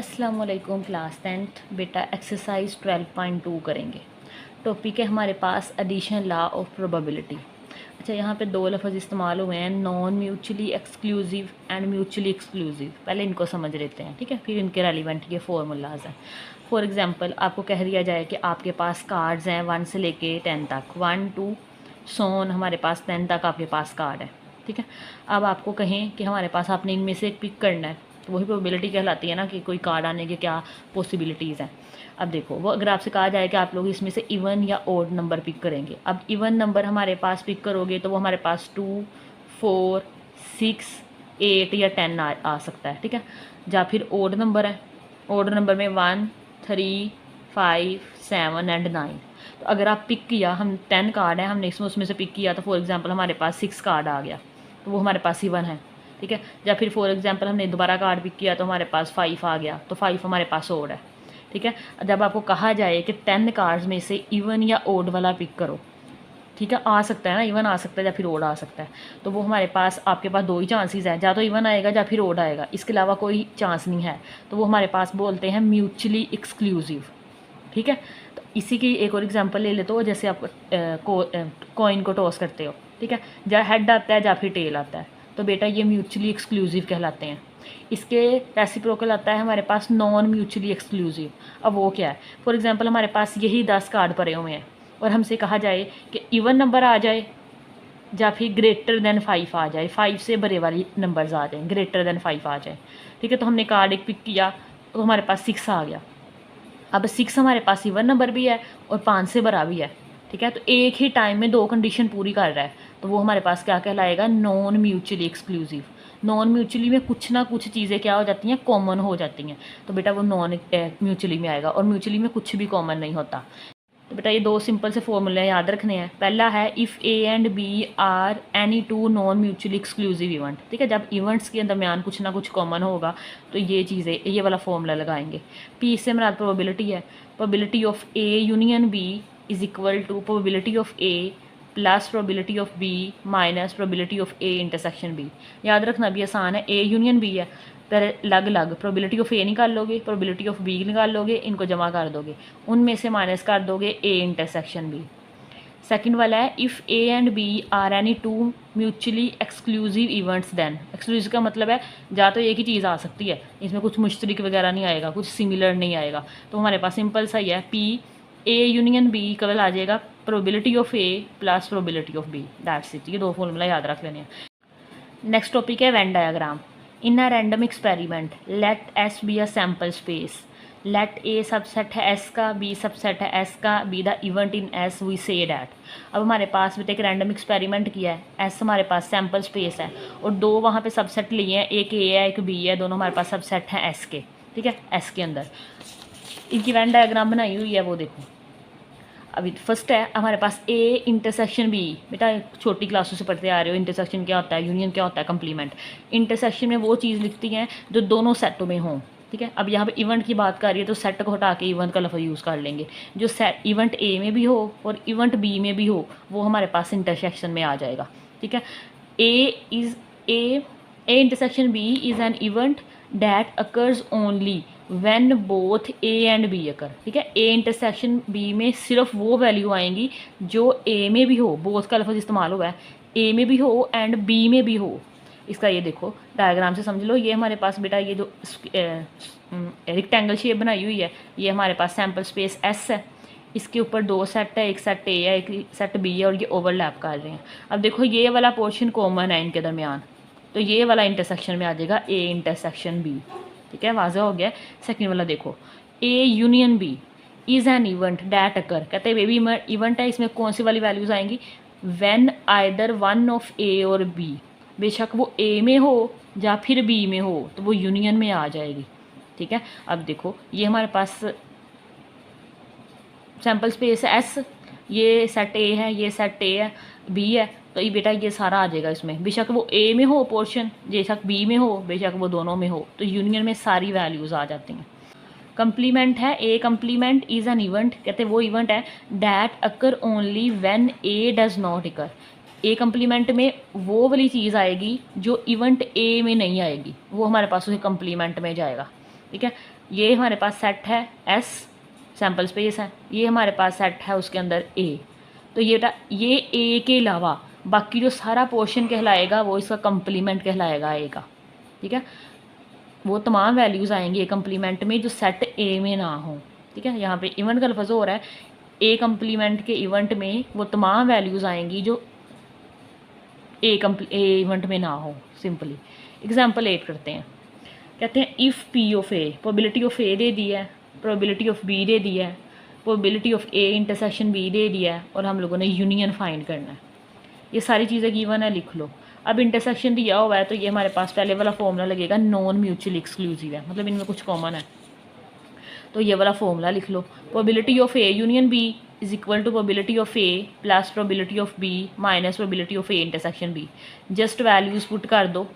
अस्सलाम वालेकुम class 10th बेटा एक्सरसाइज 12.2 करेंगे। टॉपिक है हमारे पास एडिशन लॉ ऑफ प्रोबेबिलिटी। अच्छा, यहाँ पे दो लफ्ज़ इस्तेमाल हुए हैं, non mutually exclusive and mutually exclusive. पहले इनको समझ लेते हैं, ठीक है, फिर इनके रेलिवेंट ये फॉर्मूलाज हैं। फॉर एग्जांपल आपको कह दिया जाए कि आपके पास कार्ड्स हैं 1 से लेके 10 तक, 1 2 सोन हमारे पास 10 तक आपके पास कार्ड है, ठीक है। अब आपको कहें कि हमारे पास आपने इनमें से एक पिक करना है, तो वही प्रोबेबिलिटी कहलाती है ना कि कोई कार्ड आने के क्या पॉसिबिलिटीज़ हैं। अब देखो, वो अगर आपसे कहा जाए कि आप लोग इसमें से इवन या ओड नंबर पिक करेंगे, अब इवन नंबर हमारे पास पिक करोगे तो वो हमारे पास 2 4 6 8 या 10 आ सकता है, ठीक है। या फिर ओड नंबर है, ओड नंबर में 1 3 5 7 एंड 9। तो अगर आप पिक किया, हम 10 कार्ड है, हमने उसमें से पिक किया, तो फॉर एग्जांपल हमारे पास 6 कार्ड आ गया, तो वो हमारे पास इवन है, ठीक है। या फिर फॉर एग्जांपल हमने दोबारा कार्ड पिक किया तो हमारे पास 5 आ गया, तो 5 हमारे पास ओड है, ठीक है। जब आपको कहा जाए कि 10 कार्ड्स में से इवन या ओड वाला पिक करो, ठीक है, आ सकता है ना, इवन आ सकता है या फिर ओड आ सकता है, तो वो हमारे पास आपके पास दो ही चांसेस हैं, या तो इवन आएगा या फिर ओड आएगा, इसके अलावा कोई चांस नहीं है, तो वो हमारे पास बोलते हैं म्यूचुअली एक्सक्लूसिव, ठीक है। तो इसी की एक और एग्जांपल ले लेते हो, जैसे आप कॉइन को टॉस करते हो, ठीक है, या हेड आता है या फिर टेल आता है, तो बेटा ये म्यूचुअली एक्सक्लूसिव कहलाते हैं। इसके रेसिप्रोकल आता है हमारे पास नॉन म्यूचुअली एक्सक्लूसिव। अब वो क्या है, फॉर एग्जांपल हमारे पास यही 10 कार्ड पड़े हुए हैं और हमसे कहा जाए कि इवन नंबर आ जाए या फिर ग्रेटर देन 5 आ जाए, 5 से बड़े वाली नंबर्स आ जाए, ग्रेटर देन 5 आ जाए, ठीक है। तो हमने कार्ड एक पिक किया तो हमारे पास 6 आ गया। अब 6 हमारे पास इवन नंबर भी है और 5 से बड़ा भी है, ठीक है। तो एक ही टाइम में दो कंडीशन पूरी कर रहा है, तो वो हमारे पास क्या कहलाएगा, non mutually exclusive. Non mutually में कुछ ना कुछ चीज़ें क्या हो जाती हैं, कॉमन हो जाती हैं, तो बेटा वो नॉन म्यूचुअली में आएगा, और म्यूचुअली में कुछ भी कॉमन नहीं होता। तो बेटा ये दो सिंपल से फॉर्मूले याद रखने हैं। पहला है if A and B are any two non mutually exclusive event, ठीक है। जब इवेंट्स के दरमियान कुछ ना कुछ कॉमन होगा तो ये चीज़ें, ये वाला फॉर्मूला लगाएंगे। पी से हमारा प्रोबेबिलिटी है, probability of A union B is equal to probability of A plus probability of B minus probability of A intersection B. याद रखना भी आसान है, ए यूनियन बी है, पर अलग अलग प्रोबेबिलिटी ऑफ ए निकाल लोगे, प्रोबेबिलिटी ऑफ बी निकाल लोगे, इनको जमा कर दोगे, उनमें से माइनस कर दोगे ए इंटरसेक्शन बी। सेकंड वाला है if A and B are any two mutually exclusive events then. Exclusive का मतलब है या तो एक ही चीज़ आ सकती है, इसमें कुछ मुश्तरक वगैरह नहीं आएगा, कुछ सिमिलर नहीं आएगा, तो हमारे पास सिंपल सा ही है, पी ए यूनियन बी कल आ जाएगा probability of A plus probability of B, that's it. ये दो फॉर्मूला याद रख लेने हैं। नेक्स्ट टॉपिक है Venn diagram. In a random experiment let S be a sample space, let A subset है एस का, बी सबसेट है एस का, B the event in S we say that. अब हमारे पास बेटे एक रैंडम एक्सपेरिमेंट किया है, एस हमारे पास सैम्पल स्पेस है और दो वहाँ पे सबसेट लिए हैं, एक ए है एक बी है, दोनों हमारे पास सबसेट हैं एस के, ठीक है। एस के अंदर इनकी वेन डायग्राम बनाई हुई है, वो देखो। अभी फर्स्ट है हमारे पास ए इंटरसेक्शन बी। बेटा छोटी क्लासों से पढ़ते आ रहे हो, इंटरसेक्शन क्या होता है, यूनियन क्या होता है, कंप्लीमेंट। इंटरसेक्शन में वो चीज़ लिखती हैं जो दोनों सेटों में हों, ठीक है। अब यहाँ पे इवेंट की बात कर रही है तो सेट को हटा के इवेंट का लफ्ज़ यूज़ कर लेंगे। जो सेट इवेंट ए में भी हो और इवेंट बी में भी हो, वो हमारे पास इंटरसेक्शन में आ जाएगा, ठीक है। A intersection B is an event that occurs only when both A and B occur, ठीक है। ए इंटरसेक्शन बी में सिर्फ वो वैल्यू आएंगी जो ए में भी हो, बोथ का लफ्ज़ इस्तेमाल हुआ है, ए में भी हो एंड बी में भी हो। इसका ये देखो डायग्राम से समझ लो, ये हमारे पास बेटा ये जो रेक्टेंगल शेप बनाई हुई है, ये हमारे पास सैम्पल स्पेस एस है, इसके ऊपर दो सेट है, एक सेट ए है एक सेट बी है, और ये ओवरलैप कर रहे हैं। अब देखो ये वाला पोर्शन कॉमन है इनके दरमियान, तो ये वाला इंटरसेक्शन में आ जाएगा ए इंटरसेक्शन बी, ठीक है, वाज़ह हो गया। सेकंड वाला देखो, A union B is an event that occur, कहते हैं बेबी इवेंट है, इसमें कौन सी वाली वैल्यूज़ आएंगी, व्हेन आइदर वन ऑफ ए और बी, बेशक वो ए में हो या फिर बी में हो, तो वो यूनियन में आ जाएगी, ठीक है। अब देखो ये हमारे पास सैम्पल स्पेस एस, ये सेट ए है, ये सेट ए है, बी है, तो ये बेटा ये सारा आ जाएगा इसमें, बेशक वो ए में हो पोर्शन, बेशक बी में हो, बेशक वो दोनों में हो, तो यूनियन में सारी वैल्यूज़ आ जाती हैं। कंप्लीमेंट है, ए कंप्लीमेंट इज़ एन इवेंट, कहते हैं वो इवेंट है that occur only when A does not occur. A complement में वो वाली चीज़ आएगी जो इवेंट ए में नहीं आएगी, वो हमारे पास उसे कंप्लीमेंट में जाएगा, ठीक है। ये हमारे पास सेट है एस, सैम्पल स्पेस है, ये हमारे पास सेट है उसके अंदर ए। तो ये ए के अलावा बाकी जो सारा पोर्शन कहलाएगा वो इसका कंप्लीमेंट कहलाएगा ए का, ठीक है। वो तमाम वैल्यूज़ आएंगी ए कंप्लीमेंट में जो सेट ए में ना हो, ठीक है। यहाँ पे इवेंट का लफ्ज़ हो रहा है, ए कंप्लीमेंट के इवेंट में वो तमाम वैल्यूज़ आएंगी जो ए इवेंट में ना हो। सिंपली एग्जाम्पल 8 करते हैं। कहते हैं if P of A, probability of A दे दी है, प्रोबेबिलिटी ऑफ बी दे दी है, probability of A intersection B दे दिया है, और हम लोगों ने यूनियन फाइंड करना है। ये सारी चीज़ें गिवन है, लिख लो। अब इंटरसेक्शन दिया हुआ है तो ये हमारे पास पहले वाला फॉर्मूला लगेगा, नॉन म्यूचुअली एक्सक्लूसिव है, मतलब इनमें कुछ कॉमन है। तो ये वाला फॉर्मूला लिख लो, probability of A union B is equal to probability of A plus probability of B minus probability of A intersection B. Just values put कर दो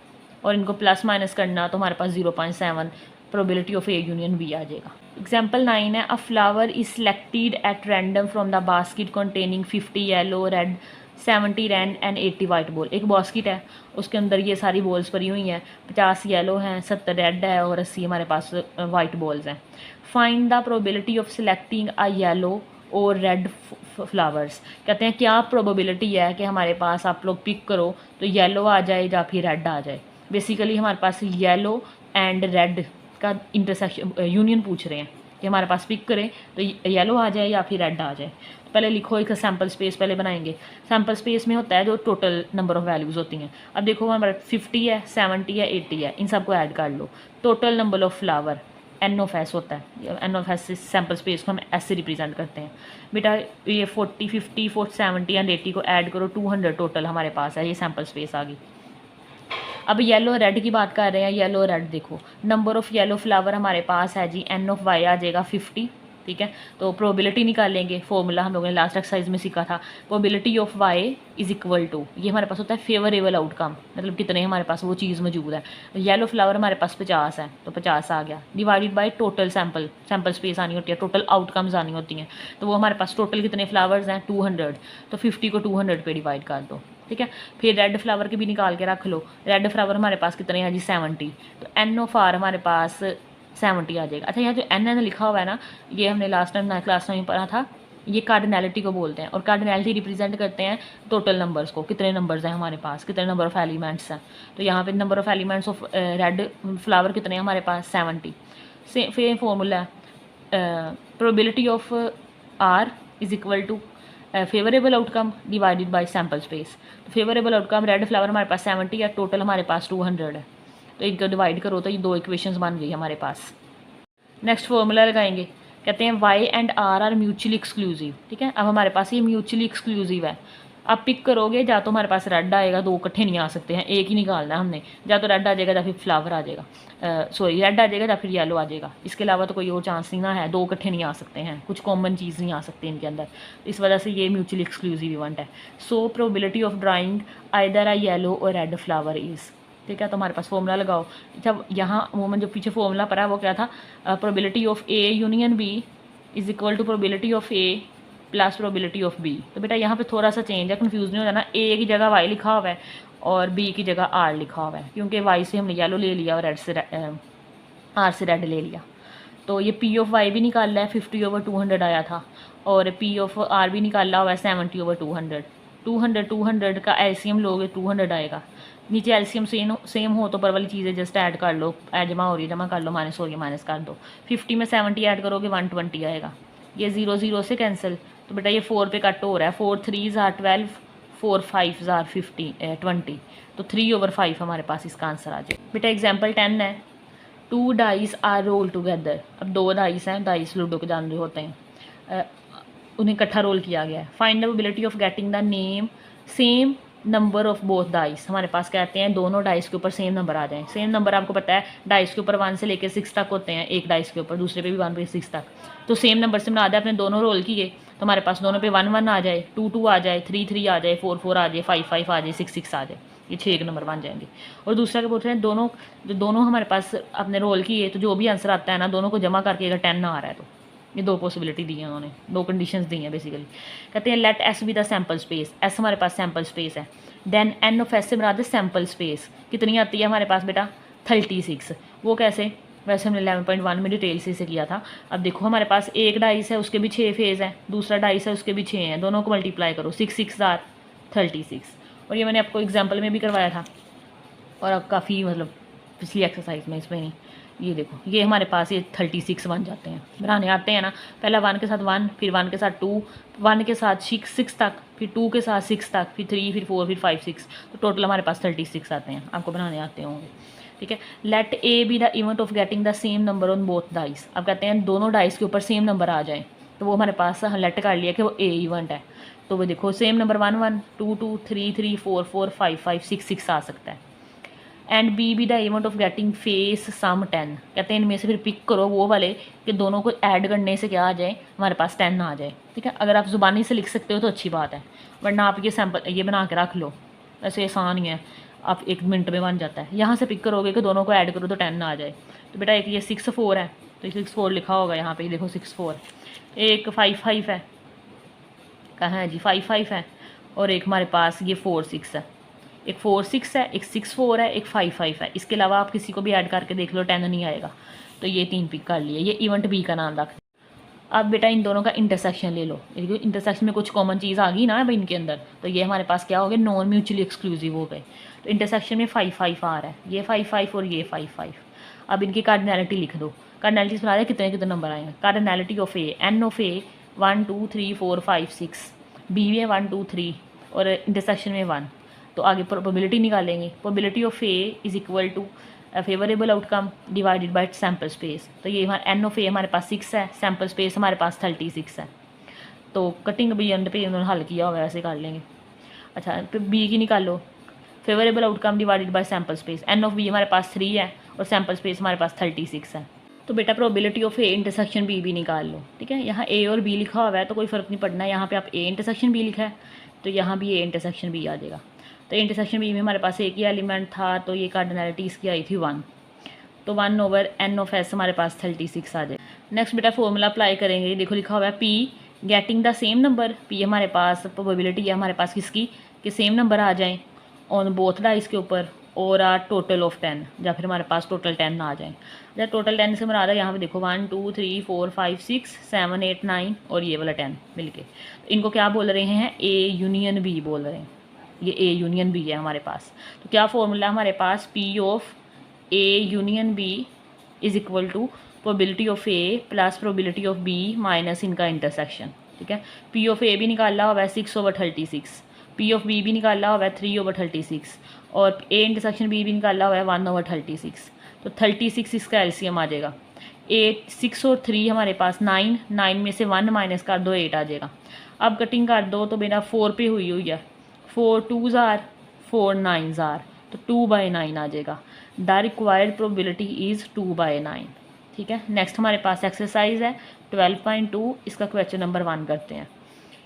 और इनको प्लस माइनस करना, तो हमारे पास 0.7 probability of A union B आ जाएगा। एग्जाम्पल 9 है, a flower is selected at random from the basket containing 50 yellow, red, 70 red and 80 white ball. एक बास्केट है, उसके अंदर ये सारी बॉल्स पड़ी हुई हैं, 50 येलो हैं, 70 रेड है और 80 हमारे पास वाइट बॉल्स हैं। Find the probability of selecting a yellow और रेड फ्लावर्स। कहते हैं क्या प्रोबेबिलिटी है कि हमारे पास आप लोग पिक करो तो येलो आ जाए या फिर रेड आ जाए। बेसिकली हमारे पास येलो एंड रेड का इंटरसेक्शन यूनियन पूछ रहे हैं कि हमारे पास पिक करें तो येलो आ जाए या फिर रेड आ जाए। तो पहले लिखो, एक सैम्पल स्पेस पहले बनाएंगे। सैम्पल स्पेस में होता है जो टोटल नंबर ऑफ वैल्यूज़ होती हैं। अब देखो हमारे 50 है, 70 है, 80 है, इन सबको ऐड कर लो। Total number of flower N of S होता है, N of S sample space को हम एस से रिप्रेजेंट करते हैं। बेटा ये 40, 50, 70 एंड 80 को ऐड करो, 200 टोटल हमारे पास है, ये सैम्पल स्पेस आ गई। अब येलो रेड की बात कर रहे हैं, येलो रेड देखो, नंबर ऑफ़ येलो फ्लावर हमारे पास है जी, एन ऑफ वाई आ जाएगा 50, ठीक है। तो प्रोबेबिलिटी निकालेंगे, फॉर्मूला हम लोगों ने लास्ट एक्सरसाइज में सीखा था, probability of Y is equal to, ये हमारे पास होता है फेवरेबल आउटकम, मतलब कितने हमारे पास वो चीज़ मौजूद है। येलो फ्लावर हमारे पास 50 है तो 50 आ गया, divided by total sample space आनी होती है, टोटल आउटकम्स आनी होती हैं। तो वो हमारे पास टोटल कितने फ्लावर्स हैं, 200, तो 50 को 200 पे डिवाइड कर दो, ठीक है। फिर रेड फ्लावर के भी निकाल के रख लो, रेड फ्लावर हमारे पास कितने हैं जी, 70, तो एन ऑफ आर हमारे पास 70 आ जाएगा। अच्छा यहाँ जो एन एन लिखा हुआ है ना, ये हमने लास्ट टाइम क्लास में पढ़ा था, ये कार्डिनैलिटी को बोलते हैं, और कार्डिनैलिटी रिप्रेजेंट करते हैं टोटल नंबर्स को, कितने नंबर्स हैं हमारे पास, कितने नंबर ऑफ एलिमेंट्स हैं। तो यहाँ पे number of elements of red flower कितने हैं हमारे पास, 70। सेम फॉर्मूला है, probability of R is equal to favourable outcome divided by sample space. तो फेवरेबल आउटकम रेड फ्लावर हमारे पास 70 है, टोटल हमारे पास 200 है, तो इनको डिवाइड करो तो ये दो इक्वेशंस बन गई हमारे पास। नेक्स्ट फॉर्मूला लगाएंगे, कहते हैं Y and R mutually exclusive, ठीक है। अब हमारे पास ये म्यूचुअली एक्सक्लूसिव है, आप पिक करोगे या तो हमारे पास रेड आएगा, दो इकट्ठे नहीं आ सकते हैं, एक ही निकालना है हमने, या तो रेड आ जाएगा या फिर फ्लावर आ जाएगा, सॉरी रेड आ जाएगा या फिर येलो आ जाएगा, इसके अलावा तो कोई और चांस नहीं ना है, दो इकट्ठे नहीं आ सकते हैं, कुछ कॉमन चीज़ नहीं आ सकती इनके अंदर, इस वजह से ये म्यूचुअली एक्सक्लूसिव इवेंट है। सो probability of drawing either a yellow और रेड फ्लावर इज़, ठीक है। तो हमारे पास फॉर्मूला लगाओ। जब यहाँ वो जो पीछे फॉर्मूला पड़ा है वो क्या था, probability of A union B is equal to probability of A plus probability of B. तो बेटा यहाँ पे थोड़ा सा चेंज है, कन्फ्यूज नहीं हो जाना, ए की जगह वाई लिखा हुआ है और बी की जगह आर लिखा हुआ है, क्योंकि वाई से हमने येलो ले लिया और रेड से आर से रेड ले लिया। तो ये पी ऑफ वाई भी निकाला है, 50/200 आया था, और पी ऑफ आर भी निकाला हुआ है 70/200। 200 का एलसीएम लोगे 200 आएगा, नीचे एलसीएम सेम हो तो पर वाली चीज़ें जस्ट ऐड कर लो, जमा हो रही है जमा कर लो, माइनस हो रही है माइनस कर दो। 50 में 70 ऐड करोगे 120 आएगा, ये 0 0 से कैंसिल, तो बेटा ये 4 पे कट हो रहा है, 4 3s are 12, 4 5s are 20, तो 3/5 हमारे पास इसका आंसर आ जाए। बेटा एग्जाम्पल 10 है, 2 डाइस आर रोल टुगेदर। अब 2 डाइस हैं, डाइस लूडो के जान रहे होते हैं, उन्हें इकट्ठा रोल किया गया है। Find the probability of getting the name same number of both dice. हमारे पास कहते हैं दोनों डाइस के ऊपर सेम नंबर आ जाएं। सेम नंबर आपको पता है डाइस के ऊपर 1 से लेकर 6 तक होते हैं, एक डाइस के ऊपर दूसरे पे भी 1 से 6 तक, तो सेम नंबर से बना दे, अपने दोनों रोल किए तो हमारे पास दोनों पे 1 1 आ जाए, 2 2 आ जाए, 3 3 आ जाए, 4 4 आ जाए, 5 5 आ जाए, 6 6 आ जाए, ये 6 नंबर बन जाएंगे। और दूसरा क्या बोल रहे हैं, दोनों हमारे पास अपने रोल किए तो जो भी आंसर आता है ना, दोनों को जमा करके अगर 10 ना आ रहा है तो ये 2 पॉसिबिलिटी दी है उन्होंने, 2 कंडीशंस दी हैं बेसिकली। कहते हैं let S be the sample space, S हमारे पास सैम्पल स्पेस है, देन एन ऑफ एस से बना दे सैम्पल स्पेस, कितनी आती है हमारे पास बेटा 36। वो कैसे, वैसे हमने 11.1 में डिटेल से इसे किया था। अब देखो हमारे पास एक डाइस है, उसके भी 6 फेज़ हैं, दूसरा डाइस है उसके भी 6 हैं, दोनों को मल्टीप्लाई करो, 6 6 आर 36। और ये मैंने आपको एग्जाम्पल में भी करवाया था, और अब काफ़ी मतलब पिछली एक्सरसाइज में, इसमें नहीं। ये देखो ये हमारे पास ये 36 बन जाते हैं, बनाने आते हैं ना। पहला 1 के साथ 1, फिर 1 के साथ 2, 1 के साथ 6 तक, फिर 2 के साथ 6 तक, फिर 3, फिर 4, फिर 5 6, तो टोटल हमारे पास 36 आते हैं। आपको बनाने आते होंगे, ठीक है। Let A B the event of getting the same number on both dice. अब कहते हैं दोनों डाइस के ऊपर सेम नंबर आ जाए, तो वो हमारे पास लेट कर लिया कि वो ए इवेंट है। तो वो देखो सेम नंबर 1 1, 2 2, 3 3, 4 4, 5 5, 6 6 आ सकता है। And B the event of getting face sum 10। कहते हैं इनमें से फिर पिक करो वो वाले कि दोनों को ऐड करने से क्या आ जाए, हमारे पास 10 आ जाए, ठीक है। अगर आप ज़ुबानी से लिख सकते हो तो अच्छी बात है, वरना आप ये सैम्पल ये बना के रख लो, ऐसे आसान ही है, आप 1 मिनट में बन जाता है। यहाँ से पिक करोगे कि दोनों को ऐड करो तो 10 आ जाए। तो बेटा एक ये 6 4 है, तो 6 4 लिखा होगा यहाँ पे, देखो 6 4। एक 5 5 है, कहाँ है जी 5 5 है, और एक हमारे पास ये 4 6 है। एक 4 6 है, एक 6 4 है, एक 5 5 है। इसके अलावा आप किसी को भी ऐड करके देख लो 10 नहीं आएगा। तो ये 3 पिक कर लिए, ये इवेंट बी का नाम रख। अब बेटा इन दोनों का इंटरसेक्शन ले लो। इंटरसेक्शन में कुछ कॉमन चीज़ आ गई ना भाई इनके अंदर, तो ये हमारे पास क्या हो गए, नॉन म्यूचुअली एक्सक्लूसिव हो गए। तो इंटरसेक्शन में 5 5 आ रहा है, ये 5 5 और ये 5 5। अब इनकी कार्डिनैलिटी लिख दो। कार्डिनैलिटी सुना रहे कितने कितने नंबर आएंगे। Cardinality of A, N of A 1 2 3 4 5 6, B में 1 2 3 और इंटरसेक्शन में 1। तो आगे प्रोबेबिलिटी निकालेंगे। Probability of A is equal to favourable outcome divided by sample space. तो ये एन ऑफ ए हमारे पास 6 है, सैम्पल स्पेस हमारे पास 36 है। तो कटिंग भी एंड पे उन्होंने हल किया होगा, ऐसे कर लेंगे। अच्छा फिर बी की निकालो, favourable outcome divided by sample space. N of B हमारे पास 3 है और सैम्पल स्पेस हमारे पास 36 है। तो बेटा probability of A intersection B भी निकाल लो, ठीक है। यहाँ ए और बी लिखा हुआ है तो कोई फ़र्क नहीं पड़ना है, यहाँ पे आप ए इंटरसेक्शन बी लिखा है तो यहाँ भी ए इंटरसेक्शन बी आ जाएगा। तो इंटरसेक्शन बी में हमारे पास एक ही एलिमेंट था, तो ये कार्डिनैलिटी इसकी आई थी 1, तो 1 ओवर एन ऑफ एस हमारे पास 36 आ जाए। नेक्स्ट बेटा फॉर्मूला अप्लाई करेंगे। देखो लिखा हुआ है P getting the same number. P हमारे पास प्रोबेबिलिटी है हमारे पास किसकी, कि सेम नंबर आ जाएँ ऑन बोथ डाइस के ऊपर, और आर टोटल ऑफ 10, या फिर हमारे पास टोटल 10 आ जाए। जब टोटल 10 से मरा रहा है यहाँ पे देखो 1 2 3 4 5 6 7 8 9 और ये वाला 10 मिलके, तो इनको क्या बोल रहे हैं, ए यूनियन बी बोल रहे हैं। ये ए यूनियन बी है हमारे पास। तो क्या फॉर्मूला हमारे पास, P of A union B is equal to probability of A plus probability of B minus इनका इंटरसेक्शन, ठीक है। पी ऑफ ए भी निकाला हुआ है 6 ओवर 36, पी ऑफ बी भी निकाला हुआ है 3 ओवर 36, और ए इंटरसेक्शन बी भी निकाला हुआ है 1 ओवर 36। तो 36 इसका एलसीएम आ जाएगा। 8 6 और 3 हमारे पास 9, 9 में से 1 माइनस कर दो 8 आ जाएगा। अब कटिंग कर दो तो मेरा 4 पे हुई हुई है, 4 2s आर 4 9s आर, तो 2/9 आ जाएगा। द रिक्वायर्ड प्रोबेबिलिटी इज़ 2/9, ठीक है। नेक्स्ट हमारे पास एक्सरसाइज है 12.2, इसका क्वेश्चन नंबर 1 करते हैं।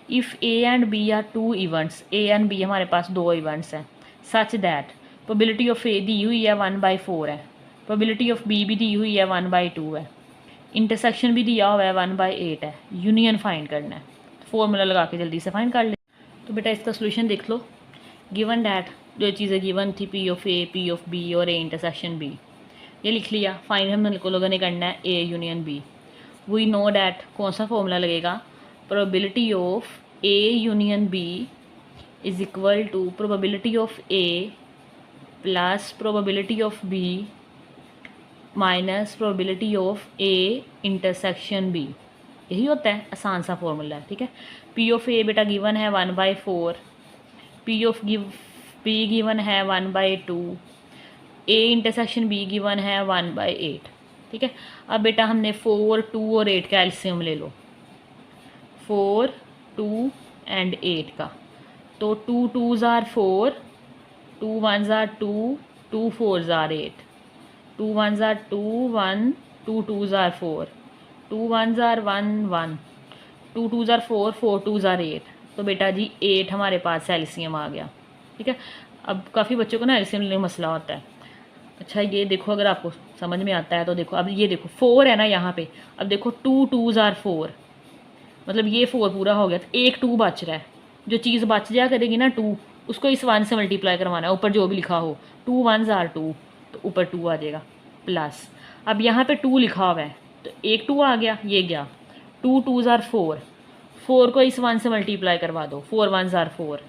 If A and B are 2 events, A and B हमारे पास 2 इवेंट्स हैं, such that probability of A दी हुई है 1/4 है, प्रोबेबिलिटी ऑफ बी भी दी हुई है 1/2 है, इंटरसेक्शन भी दिया हुआ है 1/8 है, यूनियन फाइंड करना है। फॉर्मूला लगा के जल्दी से फाइंड कर ले। तो बेटा इसका सोल्यूशन देख लो। गिवन डैट जो चीज़ें गिवन थी, P of A, P of B और ए इंटरसेक्शन बी, ये लिख लिया। फाइंड हम लोगों ने करना है A union B. We know that कौन सा फॉर्मूला लगेगा, probability of A union B is equal to probability of A plus probability of B minus probability of A intersection B. यही होता है, आसान सा फॉर्मूला है, ठीक है। पी ऑफ ए बेटा गिवन है 1/4, पी ऑफ बी गिवन है 1/2, ए इंटरसेक्शन बी गिवन है 1/8, ठीक है। अब बेटा हमने 4 2 और 8 का एलसीएम ले लो, 4 2 एंड 8 का। तो 2 2s are 4, 2 1s are 2, 2 4s are 8, 2 1s are 2 1, 2 2s are 4, 2 1s are 1 1, 2 2s are 4, 4 2s are 8। तो बेटा जी 8 हमारे पास एलसीएम आ गया, ठीक है। अब काफ़ी बच्चों को ना एलसीएम लेने में मसला होता है। अच्छा ये देखो अगर आपको समझ में आता है तो देखो, अब ये देखो 4 है ना यहाँ पे, अब देखो 2 2s आर 4, मतलब ये 4 पूरा हो गया, तो एक 2 बच रहा है। जो चीज़ बच जाया करेगी ना 2, उसको इस 1 से मल्टीप्लाई करवाना है, ऊपर जो भी लिखा हो। 2 1s आर 2, तो ऊपर 2 आ जाएगा प्लस। अब यहाँ पे 2 लिखा हुआ है तो एक 2 आ गया, ये गया, 2 2s आर 4, 4 को इस 1 से मल्टीप्लाई करवा दो, 4 1s आर 4।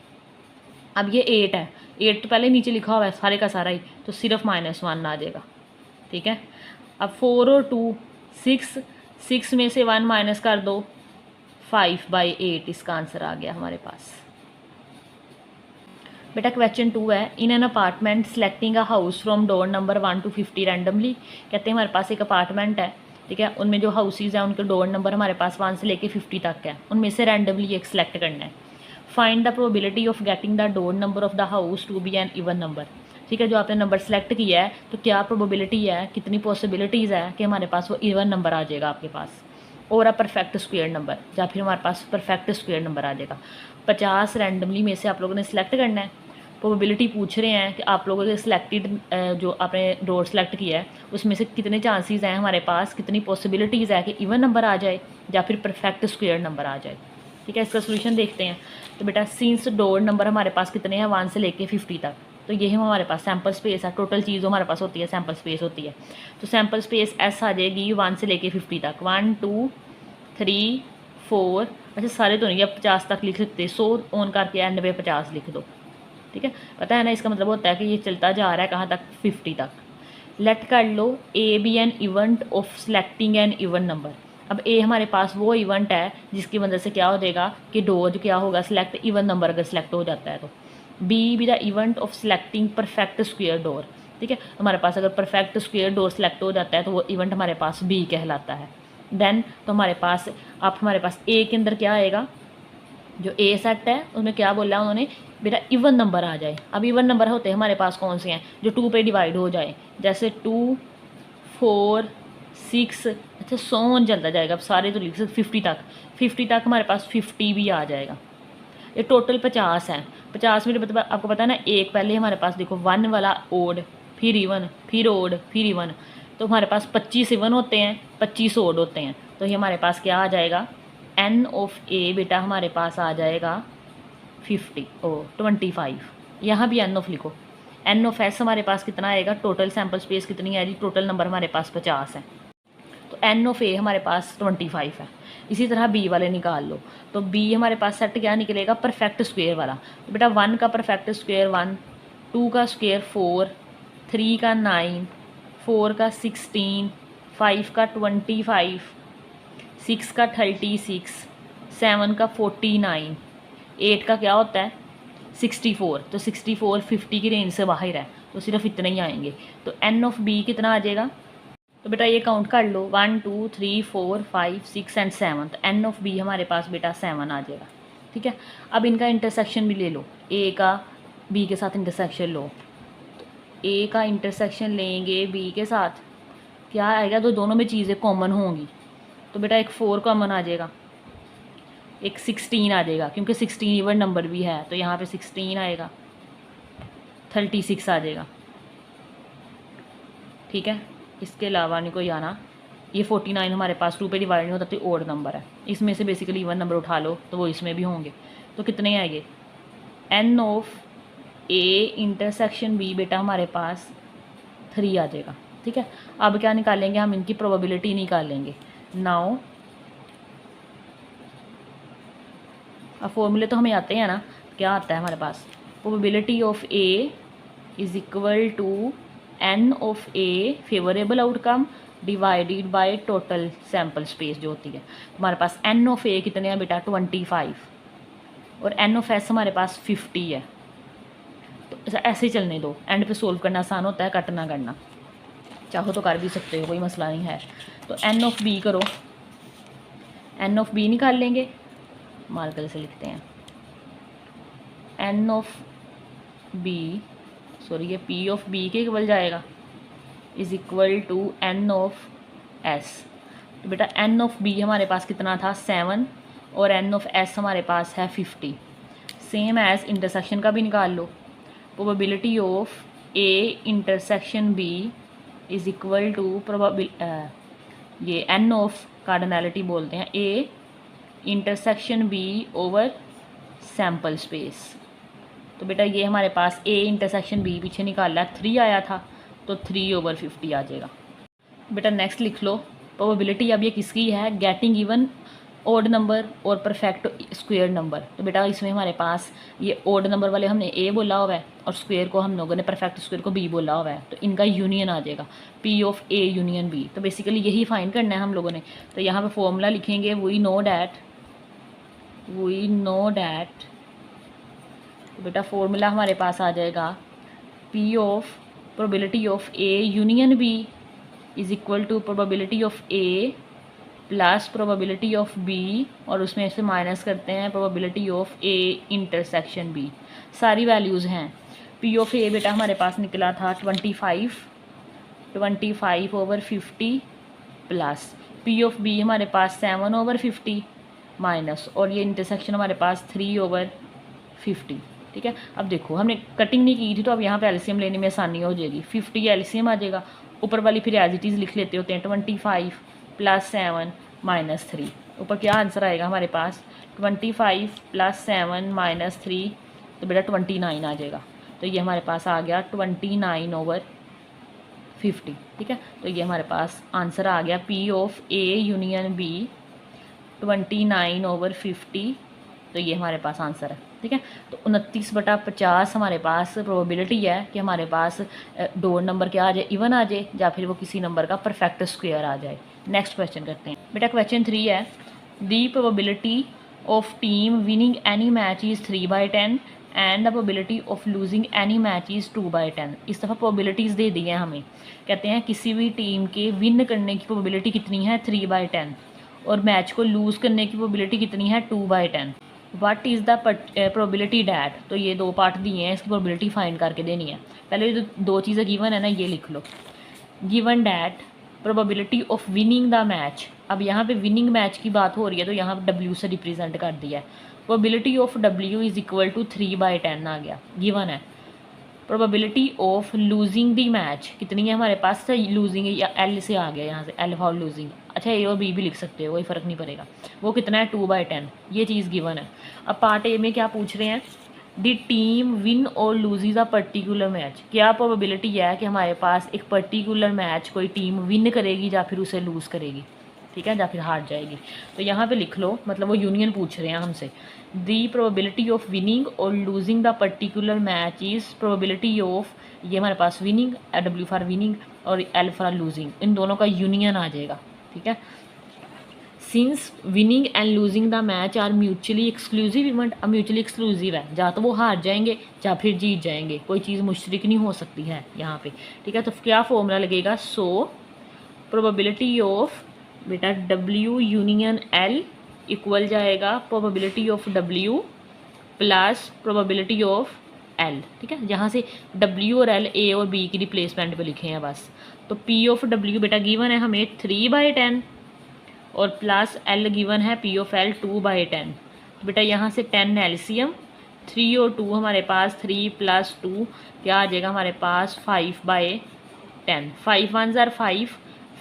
अब ये 8 है, 8 तो पहले नीचे लिखा हुआ है सारे का सारा ही, तो सिर्फ -1 आ जाएगा। ठीक है, अब 4 और 2 6, 6 में से 1 माइनस कर दो, 5/8 इसका आंसर आ गया हमारे पास। बेटा क्वेश्चन 2 है, in an apartment selecting a house from door number 1 to 50 randomly. कहते हैं हमारे पास एक अपार्टमेंट है, ठीक है, उनमें जो हाउसेज हैं उनके डोर नंबर हमारे पास 1 से लेके 50 तक है, उनमें से रैंडमली एक सिलेक्ट करना है। Find the probability of getting the door number of the house to be an even number. ठीक है, जो आपने नंबर सेलेक्ट किया है तो क्या प्रोबेबिलिटी है, कितनी पॉसिबिलिटीज़ है कि हमारे पास वो इवन नंबर आ जाएगा आपके पास, और अ परफेक्ट स्क्वायर नंबर, या फिर हमारे पास परफेक्ट स्क्वायर नंबर आ जाएगा। 50 रैंडमली में से आप लोगों ने सिलेक्ट करना है। प्रोबेबिलिटी पूछ रहे हैं कि आप लोगों के सिलेक्टेड जो आपने डोर सेलेक्ट किया है उसमें से कितने चांसेस हैं हमारे पास, कितनी पॉसिबिलिटीज़ है कि इवन नंबर आ जाए या फिर परफेक्ट स्क्वायर नंबर आ जाए। ठीक है, इसका सोल्यूशन देखते हैं। तो बेटा सिंस डोर नंबर हमारे पास कितने हैं 1 से लेके 50 तक, तो ये हमारे पास सैम्पल स्पेस है, टोटल चीज़ हमारे पास होती है सैम्पल स्पेस होती है। तो सैम्पल स्पेस एस आ जाएगी 1 से लेके 50 तक, 1 2 3 4, अच्छा सारे तो नहीं, अब 50 तक लिख सकते, 100 ऑन करके एंड पे 50 लिख दो। ठीक है, पता है ना, इसका मतलब होता है कि ये चलता जा रहा है कहाँ तक, 50 तक। लेट कर लो A B an event of selecting an even number. अब ए हमारे पास वो इवेंट है जिसकी वजह से क्या हो जाएगा कि डोर क्या होगा, सिलेक्ट इवन नंबर अगर सिलेक्ट हो जाता है तो। B the event of selecting perfect square door. ठीक है, हमारे पास अगर परफेक्ट स्क्वायर डोर सेलेक्ट हो जाता है तो वो इवेंट हमारे पास बी कहलाता है। देन तो हमारे पास अब हमारे पास ए के अंदर क्या आएगा, जो ए सेट है उसमें क्या बोला है उन्होंने, बेटा इवन नंबर आ जाए। अब इवन नंबर होते हैं हमारे पास कौन से हैं, जो 2 पे डिवाइड हो जाए, जैसे 2 4 6, अच्छा 100 चलता जाएगा। अब सारे तो लिख सकते 50 तक, 50 तक हमारे पास 50 भी आ जाएगा। ये टोटल 50 है। 50 में मतलब आपको पता है ना, एक पहले हमारे पास देखो 1 वाला ओड, फिर इवन, फिर ओड, फिर इवन, तो हमारे पास 25 इवन होते हैं, 25 ओड होते हैं। तो ये हमारे पास क्या आ जाएगा, एन ऑफ ए बेटा हमारे पास आ जाएगा 25। यहाँ भी एन ऑफ लिखो। एन ऑफ एस हमारे पास कितना आएगा, टोटल सैम्पल स्पेस कितनी है जी, टोटल नंबर हमारे पास 50 है, तो एन ऑफ ए हमारे पास 25 है। इसी तरह बी वाले निकाल लो, तो बी हमारे पास सेट क्या निकलेगा, परफेक्ट स्क्वायर वाला। तो बेटा 1 का परफेक्ट स्क्वायर 1, 2 का स्क्वायर 4, 3 का 9, 4 का 16, 5 का 25, 6 का 36, 7 का 49, 8 का क्या होता है 64, तो 64 50 की रेंज से बाहर है, तो सिर्फ इतने ही आएंगे। तो एन ऑफ बी कितना आ जाएगा, तो बेटा ये काउंट कर लो 1 2 3 4 5 6 एंड 7, तो एन ऑफ बी हमारे पास बेटा 7 आ जाएगा। ठीक है, अब इनका इंटरसेक्शन भी ले लो, ए का बी के साथ इंटरसेक्शन लो, तो ए का इंटरसेक्शन लेंगे बी के साथ, क्या आएगा, तो दोनों में चीज़ें कॉमन होंगी, तो बेटा एक 4 कॉमन आ जाएगा, एक 16 आ जाएगा, क्योंकि 16 इवन नंबर भी है, तो यहाँ पे 16 आएगा, 36 आ जाएगा। ठीक है, इसके अलावा नहीं कोई आना। ये 49 हमारे पास 2 पे डिवाइड नहीं होता तो ओड नंबर है, इसमें से बेसिकली इवन नंबर उठा लो तो वो इसमें भी होंगे, तो कितने आएंगे, N of A intersection B बेटा हमारे पास 3 आ जाएगा। ठीक है, अब क्या निकालेंगे हम, इनकी प्रोबेबिलिटी निकालेंगे। नाउ अब फॉर्मूले तो हमें आते हैं ना, क्या आता है हमारे पास, probability of A is equal to N of A favourable outcome divided by total sample space जो होती है। हमारे पास एन ऑफ ए कितने हैं बेटा 25, और एन ऑफ एस हमारे पास 50 है, तो ऐसे ही चलने दो, एंड पे सोल्व करना आसान होता है, कट ना करना, चाहो तो कर भी सकते हो, कोई मसला नहीं है। तो एन ऑफ बी करो, एन ऑफ बी निकाल लेंगे, मार्कर से लिखते हैं, एन ऑफ बी, सॉरी ये पी ऑफ बी के इक्वल जाएगा, is equal to N of S. तो बेटा एन ऑफ बी हमारे पास कितना था 7, और एन ऑफ एस हमारे पास है 50। सेम एज इंटरसेक्शन का भी निकाल लो, probability of A intersection B is equal to ये एन ऑफ कार्डिनैलिटी बोलते हैं, A intersection B over sample space. तो बेटा ये हमारे पास ए इंटरसेक्शन बी पीछे निकाला है 3 आया था, तो 3/50 आ जाएगा। बेटा नेक्स्ट लिख लो, प्रोबेबिलिटी अब ये किसकी है, गेटिंग इवन ओड नंबर और परफेक्ट स्क्वायर नंबर। तो बेटा इसमें हमारे पास ये ओड नंबर वाले हमने ए बोला हुआ है और स्क्वायर को हम लोगों ने परफेक्ट स्क्वायर को बी बोला हुआ है, तो इनका यूनियन आ जाएगा P of A union B. तो बेसिकली यही फाइंड करना है हम लोगों ने। तो यहाँ पे फॉर्मूला लिखेंगे, वी नो डैट तो बेटा फॉर्मूला हमारे पास आ जाएगा P of probability of A union B is equal to probability of A plus probability of B, और उसमें से माइनस करते हैं probability of A intersection B. सारी वैल्यूज़ हैं। पी ऑफ ए बेटा हमारे पास निकला था 25/50 प्लस पी ऑफ बी हमारे पास 7/50 माइनस, और ये इंटरसेक्शन हमारे पास 3/50। ठीक है, अब देखो हमने कटिंग नहीं की थी तो अब यहाँ पे एलसीएम लेने में आसानी हो जाएगी। 50 एलसीएम आ जाएगा, ऊपर वाली फिर एज इट इज़ लिख लेते होते हैं 25 + 7 - 3। ऊपर क्या आंसर आएगा हमारे पास, 25 + 7 - 3, तो बेटा 29 आ जाएगा। तो ये हमारे पास आ गया 29/50। ठीक है, तो ये हमारे पास आंसर आ गया P of A union B 29/50। तो ये हमारे पास आंसर है। ठीक है, तो 29/50 हमारे पास प्रोबेबिलिटी है कि हमारे पास डोर नंबर क्या आ जाए, इवन आ जाए, या फिर वो किसी नंबर का परफेक्ट स्क्वायर आ जाए। नेक्स्ट क्वेश्चन करते हैं बेटा। क्वेश्चन 3 है, the probability of team winning any match is 3/10 and the probability of losing any match is 2/10। इस दफ़ा प्रोबेबिलिटीज़ दे दी हैं हमें। कहते हैं किसी भी टीम के विन करने की प्रोबेबिलिटी कितनी है, 3/10, और मैच को लूज़ करने की प्रोबेबिलिटी कितनी है, 2/10। What is the probability that. तो ये दो पार्ट दिए हैं, इसकी प्रोबेबिलिटी फाइंड करके देनी है। पहले जो दो चीज़ें गिवन है ना, ये लिख लो। Given that probability of winning the match. अब यहाँ पे विनिंग मैच की बात हो रही है तो यहाँ पे W से रिप्रेजेंट कर दिया है। Probability of W is equal to 3/10 आ गया, गिवन है। Probability of losing the match कितनी है हमारे पास, लूजिंग या L से आ गया यहाँ से, L फॉर लूजिंग। अच्छा A और B भी लिख सकते हो, कोई फ़र्क नहीं पड़ेगा। वो कितना है, 2/10, ये चीज़ गिवन है। अब पार्ट ए में क्या पूछ रहे हैं, दी टीम विन और लूजिज अ पर्टिकुलर मैच। क्या प्रोबेबिलिटी है कि हमारे पास एक पर्टिकुलर मैच कोई टीम विन करेगी या फिर उसे लूज़ करेगी, ठीक है, या फिर हार जाएगी। तो यहाँ पे लिख लो, मतलब वो यूनियन पूछ रहे हैं हमसे। दी प्रोबेबिलिटी ऑफ विनिंग और losing the particular match is probability of, ये हमारे पास विनिंग, W फॉर विनिंग और L फॉर लूजिंग, इन दोनों का यूनियन आ जाएगा। ठीक है, since winning and losing the match are mutually exclusive event. अब म्यूचुअली एक्सक्लूसिव है, या तो वो हार जाएंगे या फिर जीत जाएंगे, कोई चीज़ मुश्तरक नहीं हो सकती है यहाँ पे। ठीक है, तो क्या फॉर्मूला लगेगा, सो प्रोबेबिलिटी ऑफ बेटा W यूनियन L इक्वल जाएगा probability of W plus probability of L। ठीक है, जहाँ से W और L A और B की रिप्लेसमेंट पे लिखे हैं बस। तो P ऑफ W बेटा गिवन है हमें 3/10 और प्लस L गिवन है P ऑफ L 2/10। बेटा यहाँ से 10 एलसीएम, 3 और 2 हमारे पास 3 + 2 क्या आ जाएगा हमारे पास 5/10। 5 1s are 5,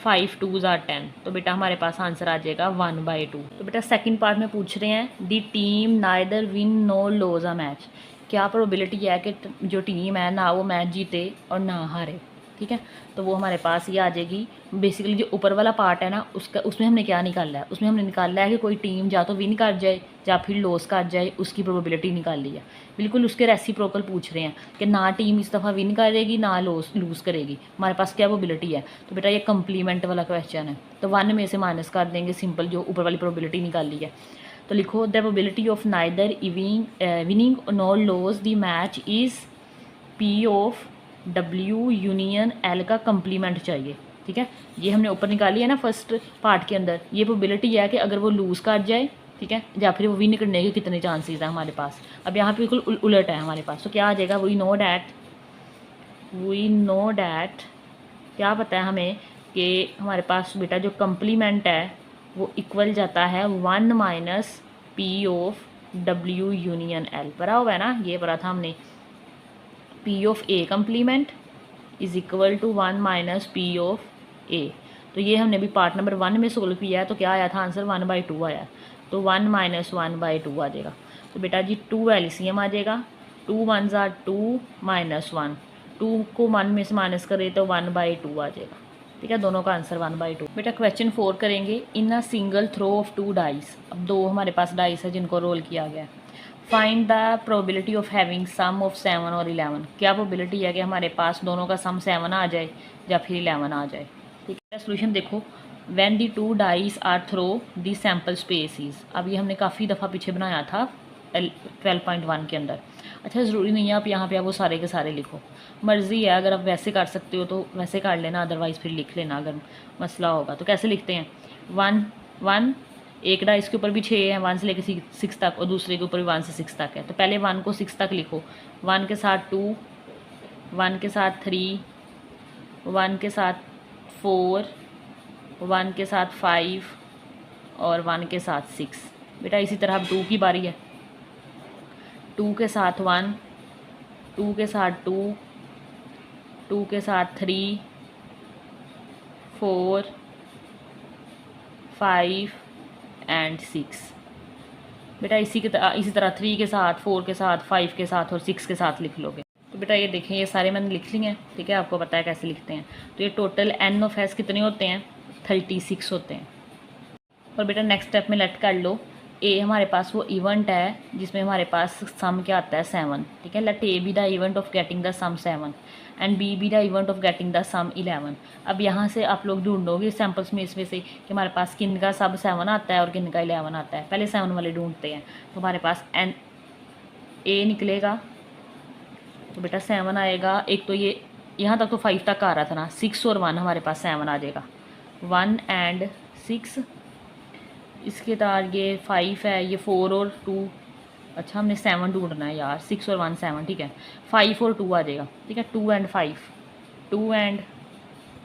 5 2s are 10। तो बेटा हमारे पास आंसर आ जाएगा 1/2। तो बेटा सेकंड पार्ट में पूछ रहे हैं, the team neither win no lose a match. क्या प्रोबेबिलिटी है कि जो टीम है ना वो मैच जीते और ना हारे। ठीक है, तो वो हमारे पास ये आ जाएगी। बेसिकली जो ऊपर वाला पार्ट है ना, उसमें हमने क्या निकाला है, उसमें हमने निकाला है कि कोई टीम या तो विन कर जाए या फिर लॉस कर जाए, उसकी प्रोबेबिलिटी निकाली है। बिल्कुल उसके रेसिप्रोकल पूछ रहे हैं कि ना टीम इस दफ़ा विन करेगी ना लूज़ करेगी, हमारे पास क्या प्रोबेबिलिटी है। तो बेटा ये कंप्लीमेंट वाला क्वेश्चन है, तो 1 में से माइनस कर देंगे, सिंपल जो ऊपर वाली प्रोबेबिलिटी निकाली है। तो लिखो the probability of neither winning nor loss the match is P of W union L का कंप्लीमेंट चाहिए। ठीक है, ये हमने ऊपर निकाली है ना फर्स्ट पार्ट के अंदर। ये प्रोबेबिलिटी है कि अगर वो लूज़ कर जाए, ठीक है, या फिर वो विन करने के कितने चांसेस हैं हमारे पास। अब यहाँ पे बिल्कुल उलट है हमारे पास, तो क्या आ जाएगा, वी नो डैट क्या पता है हमें कि हमारे पास बेटा जो कंप्लीमेंट है वो इक्वल जाता है 1 - P of W union L। पढ़ा हुआ है ना, ये पढ़ा था हमने। P of A complement is equal to 1 - P of A। तो ये हमने भी पार्ट नंबर 1 में सोल्व किया है, तो क्या आया था आंसर 1/2 आया। तो 1 - 1/2 आ जाएगा। तो बेटा जी 2 एलसीएम आ जाएगा, 2 1s are 2 - 1, 2 को 1 में से माइनस करें तो 1/2 आ जाएगा। ठीक है, दोनों का आंसर 1/2। बेटा क्वेश्चन 4 करेंगे। In a single throw of 2 dice, अब 2 हमारे पास डाइस है जिनको रोल किया गया है। Find the probability of having sum of 7 और 11। क्या प्रोबेबिलिटी है कि हमारे पास दोनों का सम 7 आ जाए या फिर 11 आ जाए। ठीक है, सोल्यूशन देखो। When the 2 dice are throw the sample space is, अब ये हमने काफ़ी दफ़ा पीछे बनाया था 12.1 के अंदर। अच्छा, ज़रूरी नहीं है आप यहाँ पे आप वो सारे के सारे लिखो, मर्ज़ी है, अगर आप वैसे कर सकते हो तो वैसे कर लेना, अदरवाइज़ फिर लिख लेना अगर मसला होगा तो। कैसे लिखते हैं, 1 1, एक डाइस के ऊपर भी 6 है 1 से लेकर 6 तक, और दूसरे के ऊपर भी 1 से 6 तक है। तो पहले 1 को 6 तक लिखो, 1 के साथ 2, 1 के साथ 3, 1 के साथ 4, 1 के साथ 5 और 1 के साथ 6। बेटा इसी तरह अब 2 की बारी है, 2 के साथ 1, 2 के साथ 2, 2 के साथ 3, 4, 5 एंड 6। बेटा इसी तरह 3 के साथ, 4 के साथ, 5 के साथ और 6 के साथ लिख लोगे। तो बेटा ये देखें, ये सारे मैंने लिख लिए हैं। ठीक है, आपको पता है कैसे लिखते हैं। तो ये टोटल एन ऑफ एस कितने होते हैं, 36 होते हैं। और बेटा नेक्स्ट स्टेप में लेट कर लो, ए हमारे पास वो इवेंट है जिसमें हमारे पास सम क्या आता है 7। ठीक है, let A B the event of getting the sum 7 and B the event of getting the sum 11। अब यहाँ से आप लोग ढूंढोगे सैम्पल्स में इसमें से कि हमारे पास किन का सब 7 आता है और किन का 11 आता है। पहले 7 वाले ढूंढते हैं, तो हमारे पास एन ए निकलेगा। तो बेटा 7 आएगा, एक तो ये यहाँ तक तो 5 तक आ रहा था ना, 6 और 1 हमारे पास 7 आ जाएगा, 1 एंड 6। इसके तार ये 5 है, ये 4 और 2। अच्छा हमने 7 ढूंढना है यार, 6 और 1 7। ठीक है, 5 और 2 आ जाएगा। ठीक है, 2 एंड 5, 2 एंड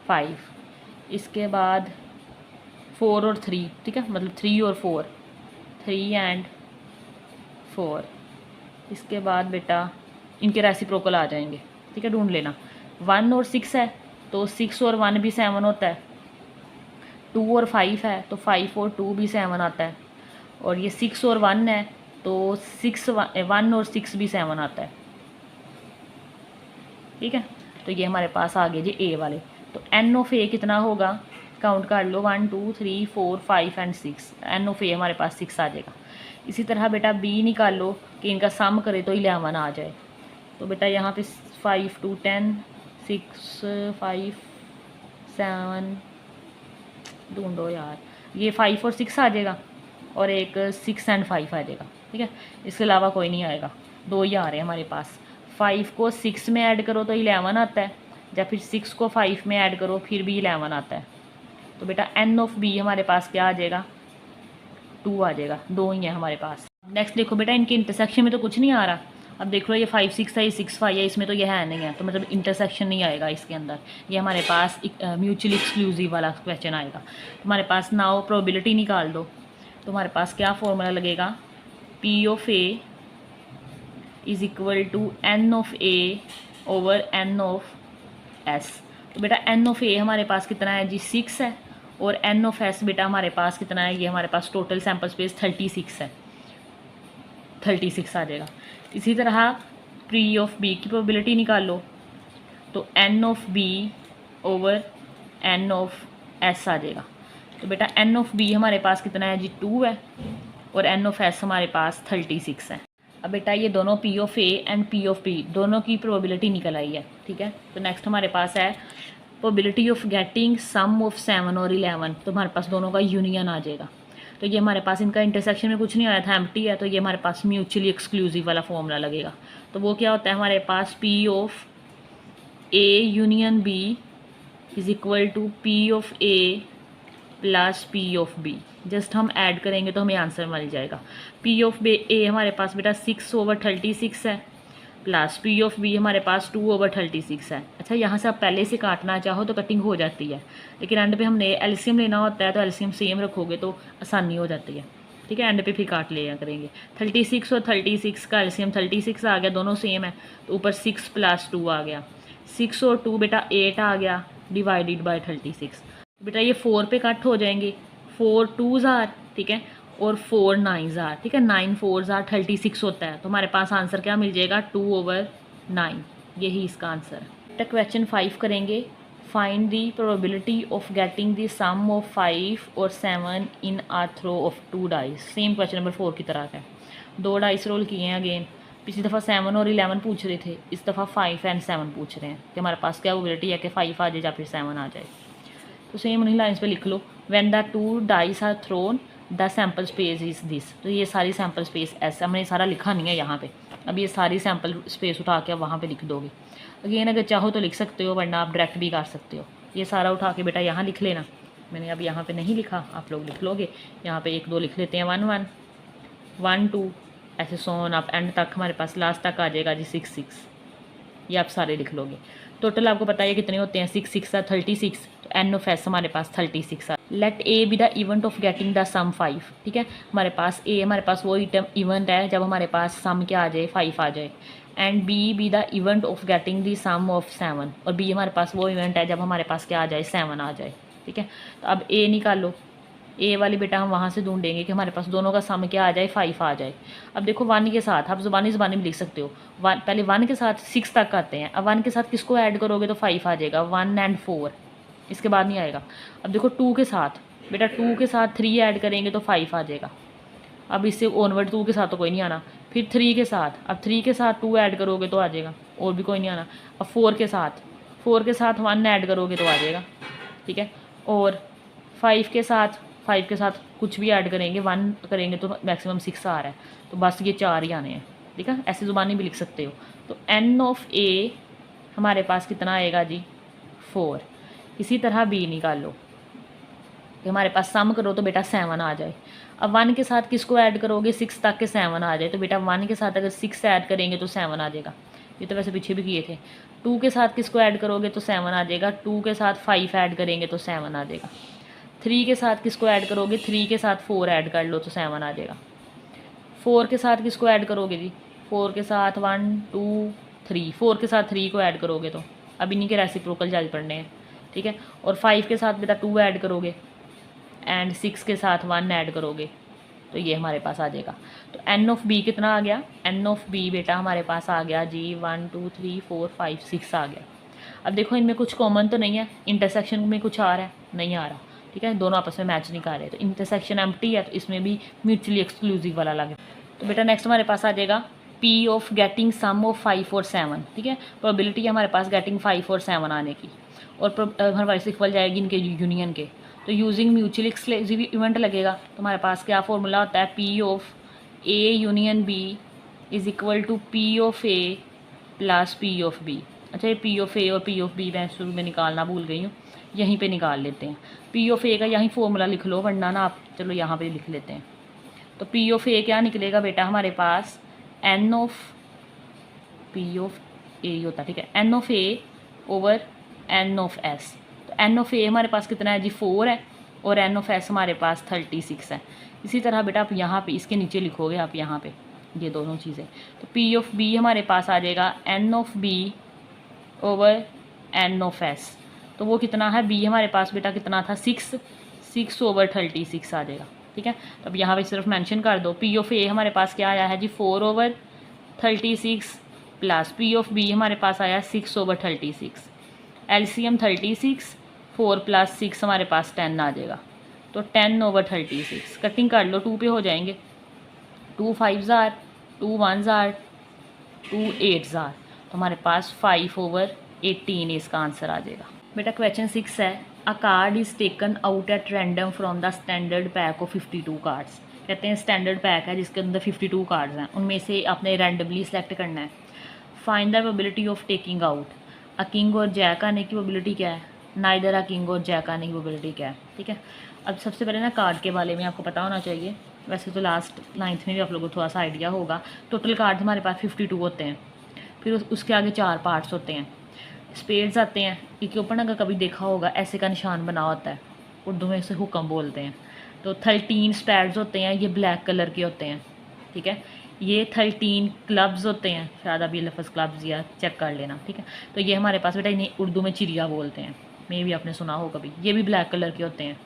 5। इसके बाद 4 और 3। ठीक है, मतलब 3 और 4, 3 एंड 4। इसके बाद बेटा इनके रेसिप्रोकल आ जाएंगे। ठीक है, ढूंढ लेना। 1 और 6 है तो 6 और 1 भी 7 होता है। 2 और 5 है तो 5 और 2 भी 7 आता है। और ये 6 और 1 है तो 1 और 6 भी 7 आता है। ठीक है, तो ये हमारे पास आ गए जी ए वाले। तो एन ऑफ ए कितना होगा, काउंट कर लो, 1 2 3 4 5 एंड 6। एन ऑफ ए हमारे पास 6 आ जाएगा। इसी तरह बेटा बी निकाल लो कि इनका सम करे तो 11 आ जाए। तो बेटा यहाँ पे 5 2 10, 6 5 7, ढूंढो यार, ये 5 और 6 आ जाएगा और एक 6 एंड 5 आ जाएगा। ठीक है, इसके अलावा कोई नहीं आएगा, 2 ही आ रहे हैं हमारे पास। 5 को 6 में ऐड करो तो 11 आता है, या फिर 6 को 5 में ऐड करो फिर भी 11 आता है। तो बेटा एन ऑफ बी हमारे पास क्या आ जाएगा, 2 आ जाएगा, 2 ही है हमारे पास। नेक्स्ट देखो बेटा, इनके इंटरसेक्शन में तो कुछ नहीं आ रहा। अब देख लो, ये 5 6 है, ये 6 5 है, इसमें तो ये है नहीं है, तो मतलब इंटरसेक्शन नहीं आएगा इसके अंदर। ये हमारे पास म्यूचुअली एक्सक्लूसिव वाला क्वेश्चन आएगा। हमारे पास नाउ प्रोबेबिलिटी निकाल दो। तो हमारे पास क्या फॉर्मूला लगेगा, P of A is equal to N of A over N of S. तो बेटा एन ऑफ ए हमारे पास कितना है जी, 6 है, और एन ऑफ एस बेटा हमारे पास कितना है, ये हमारे पास टोटल सैम्पल स्पेस 36 है, 36 आ जाएगा। इसी तरह पी ऑफ बी की प्रोबेबिलिटी निकाल लो। तो N of B over N of S आ जाएगा। तो बेटा एन ऑफ बी हमारे पास कितना है जी, 2 है, और एन ऑफ एस हमारे पास 36 है। अब बेटा ये दोनों P of A and P of B दोनों की प्रोबेबिलिटी निकल आई है। ठीक है, तो नेक्स्ट हमारे पास है probability of getting sum of 7 और 11। तो हमारे पास दोनों का यूनियन आ जाएगा। तो ये हमारे पास इनका इंटरसेक्शन में कुछ नहीं आया था, एम्प्टी है, तो ये हमारे पास म्यूचुअली एक्सक्लूसिव वाला फॉर्मूला लगेगा। तो वो क्या होता है हमारे पास, P of A union B is equal to P of A plus P of B. Just हम ऐड करेंगे तो हमें आंसर मिल जाएगा। पी ऑफ ए हमारे पास बेटा 6 ओवर 36 है, प्लस पी ऑफ बी हमारे पास 2 ओवर 36 है। अच्छा, यहाँ से आप पहले से काटना चाहो तो कटिंग हो जाती है, लेकिन एंड पे हमने एलसीएम लेना होता है, तो एलसीएम सेम रखोगे तो आसानी हो जाती है। ठीक है, एंड पे फिर काट लिया करेंगे। 36 और 36 का एलसीएम 36 आ गया, दोनों सेम है, तो ऊपर 6 + 2 आ गया। 6 और 2 बेटा 8 आ गया, डिवाइडेड बाई 36। बेटा ये 4 पे कट हो जाएंगे, 4 2s आर, ठीक है, और 4 9s आर, ठीक है, 9 4s आर 36 होता है। तो हमारे पास आंसर क्या मिल जाएगा, 2/9। यही इसका आंसर है। बेटा क्वेश्चन 5 करेंगे। Find the probability of getting the sum of 5 और 7 in a throw of 2 dice. Same question number 4 की तरह का है। 2 डाइस रोल किए हैं अगेन। पिछली दफ़ा 7 और 11 पूछ रहे थे, इस दफ़ा 5 एंड 7 पूछ रहे हैं कि हमारे पास क्या प्रोबेबिलिटी है कि 5 आ जाए या फिर 7 आ जाए। तो सेम उन्हीं लाइन्स पे लिख लो। When the 2 dice are thrown the sample space is this. तो ये सारी सैम्पल स्पेस ऐसा हमने सारा लिखा नहीं है यहाँ पे। अब ये सारी सैम्पल स्पेस उठा के वहाँ पे लिख दोगे। अगेन अगर चाहो तो लिख सकते हो, वरना आप डायरेक्ट भी कर सकते हो। ये सारा उठा के बेटा यहाँ लिख लेना। मैंने अब यहाँ पे नहीं लिखा, आप लोग लिख लोगे। यहाँ पे 1 2 लिख लेते हैं, 1 1 1 2 ऐसे सोन आप एंड तक हमारे पास लास्ट तक आ जाएगा जी 6 6। ये आप सारे लिख लोगे। टोटल आपको पता है कितने होते हैं, 6 6 36। तो एन ऑफ एस हमारे पास 36 है। Let A B the event of getting the sum 5। ठीक है, हमारे पास ए हमारे पास वो इवेंट है जब हमारे पास सम क्या आ जाए, 5 आ जाए। And B the event of getting the sum of 7। और बी हमारे पास वो इवेंट है जब हमारे पास क्या आ जाए, 7 आ जाए। ठीक है, तो अब ए निकालो। ए वाली बेटा हम वहाँ से ढूंढेंगे कि हमारे पास दोनों का सम क्या आ जाए, 5 आ जाए। अब देखो 1 के साथ आप ज़ुबानी भी लिख सकते हो। पहले 1 के साथ 6 तक आते हैं। अब 1 के साथ किसको ऐड करोगे तो 5 आ जाएगा, 1 एंड 4। इसके बाद नहीं आएगा। अब देखो 2 के साथ बेटा 2 के साथ 3 ऐड करेंगे तो 5 आ जाएगा। अब इससे ऑनवर्ड 2 के साथ तो कोई नहीं आना। फिर 3 के साथ, अब 3 के साथ 2 ऐड करोगे तो आ जाएगा, और भी कोई नहीं आना। अब 4 के साथ 1 ऐड करोगे तो आ जाएगा। ठीक है, और 5 के साथ कुछ भी ऐड करेंगे, 1 करेंगे तो मैक्सिमम 6 आ रहा है। तो बस ये 4 ही आने हैं। ठीक है, ऐसी ज़ुबानी भी लिख सकते हो। तो एन ऑफ ए हमारे पास कितना आएगा जी, 4। इसी तरह बी निकालो कि हमारे पास सम करो तो बेटा 7 आ जाए। अब 1 के साथ किसको ऐड करोगे, 6 तक के 7 आ जाए। तो बेटा 1 के साथ अगर 6 ऐड करेंगे तो 7 आ जाएगा। ये तो वैसे पीछे भी किए थे। 2 के साथ किसको ऐड करोगे तो 7 आ जाएगा। 2 के साथ 5 ऐड करेंगे तो 7 आ जाएगा। 3 के साथ किसको ऐड करोगे, 3 के साथ 4 ऐड कर लो तो 7 आ जाएगा। 4 के साथ किसको ऐड करोगे जी, 4 के साथ 1 2 3। 4 के साथ 3 को ऐड करोगे तो अब इन्हीं के रेसिप्रोकल जारी पढ़ने हैं। ठीक है, और 5 के साथ बेटा 2 ऐड करोगे एंड 6 के साथ 1 ऐड करोगे तो ये हमारे पास आ जाएगा। तो एन ऑफ बी कितना आ गया, एन ऑफ बी बेटा हमारे पास आ गया जी 1 2 3 4 5 6 आ गया। अब देखो इनमें कुछ कॉमन तो नहीं है, इंटरसेक्शन में कुछ आ रहा है, नहीं आ रहा। ठीक है, दोनों आपस में मैच नहीं कर रहे। तो इंटरसेक्शन एम्प्टी है, तो इसमें भी म्यूचुअली एक्सक्लूसिव वाला लगे। तो बेटा नेक्स्ट हमारे पास आ जाएगा P of getting sum of 5 और 7। ठीक है, प्रोबेबिलिटी है हमारे पास गेटिंग 5 और 7 आने की, और हमारे पास इक्वल जाएगी इनके यूनियन के। तो यूजिंग म्यूचुअली एक्सक्लूसिव इवेंट लगेगा। तो हमारे पास क्या फॉर्मूला होता है, P of A union B is equal to P of A plus P of B. अच्छा, ये पी ऑफ ए और पी ऑफ बी मैं शुरू में निकालना भूल गई हूँ, यहीं पे निकाल लेते हैं। पी ऑफ ए का यहीं फॉर्मूला लिख लो, वरना ना आप चलो यहाँ पे लिख लेते हैं। तो पी ऑफ ए क्या निकलेगा बेटा हमारे पास, N of P of A होता है। ठीक है, N of A over N of S. तो एन ऑफ ए हमारे पास कितना है जी, 4 है, और एन ऑफ एस हमारे पास 36 है। इसी तरह बेटा आप यहाँ पे इसके नीचे लिखोगे आप यहाँ पे ये दोनों चीज़ें। तो पी ऑफ बी हमारे पास आ जाएगा N of B over N of S. तो वो कितना है, बी हमारे पास बेटा कितना था, 6 ओवर 36 आ जाएगा। ठीक है, तो अब यहाँ पे सिर्फ मेंशन कर दो। पी ऑफ ए हमारे पास क्या आया है जी, 4 over 36 plus P of B हमारे पास आया 6 ओवर 36। एलसीएम 36, 4 प्लस 6 हमारे पास 10 आ जाएगा। तो 10 ओवर 36 कटिंग कर लो, 2 पे हो जाएंगे। 2 5 जार, 2 1 जार, 2 8 जार। तो हमारे पास 5 ओवर 18 इसका आंसर आ जाएगा। बेटा क्वेश्चन 6 है, अ card is taken out at random from the standard pack of 52 cards. कहते हैं स्टैंडर्ड पैक है जिसके अंदर 52 कार्ड्स हैं, उनमें से आपने रैंडमली सेलेक्ट करना है। Find the probability of taking out. A king और जैक आने की प्रोबेबिलिटी क्या है, नाइदर अ किंग और जैक आने की प्रोबेबिलिटी क्या है। ठीक है, अब सबसे पहले ना कार्ड के बारे में आपको पता होना चाहिए। वैसे तो लास्ट 9th में भी आप लोगों को थोड़ा सा आइडिया होगा। टोटल कार्ड हमारे पास 52 होते हैं, फिर उसके आगे 4 पार्ट्स होते हैं। स्पेड्स आते हैं, इसके ऊपर अगर कभी देखा होगा ऐसे का निशान बना होता है, उर्दू में इसे हुक्म बोलते हैं। तो 13 स्पैड्स होते हैं, ये ब्लैक कलर के होते हैं। ठीक है, ये 13 क्लब्स होते हैं, शायद अभी लफ्ज़ क्लब्स या चेक कर लेना। ठीक है, तो ये हमारे पास बेटा इन्हें उर्दू में चिड़िया बोलते हैं, मे भी आपने सुना हो कभी। ये भी ब्लैक कलर के होते हैं।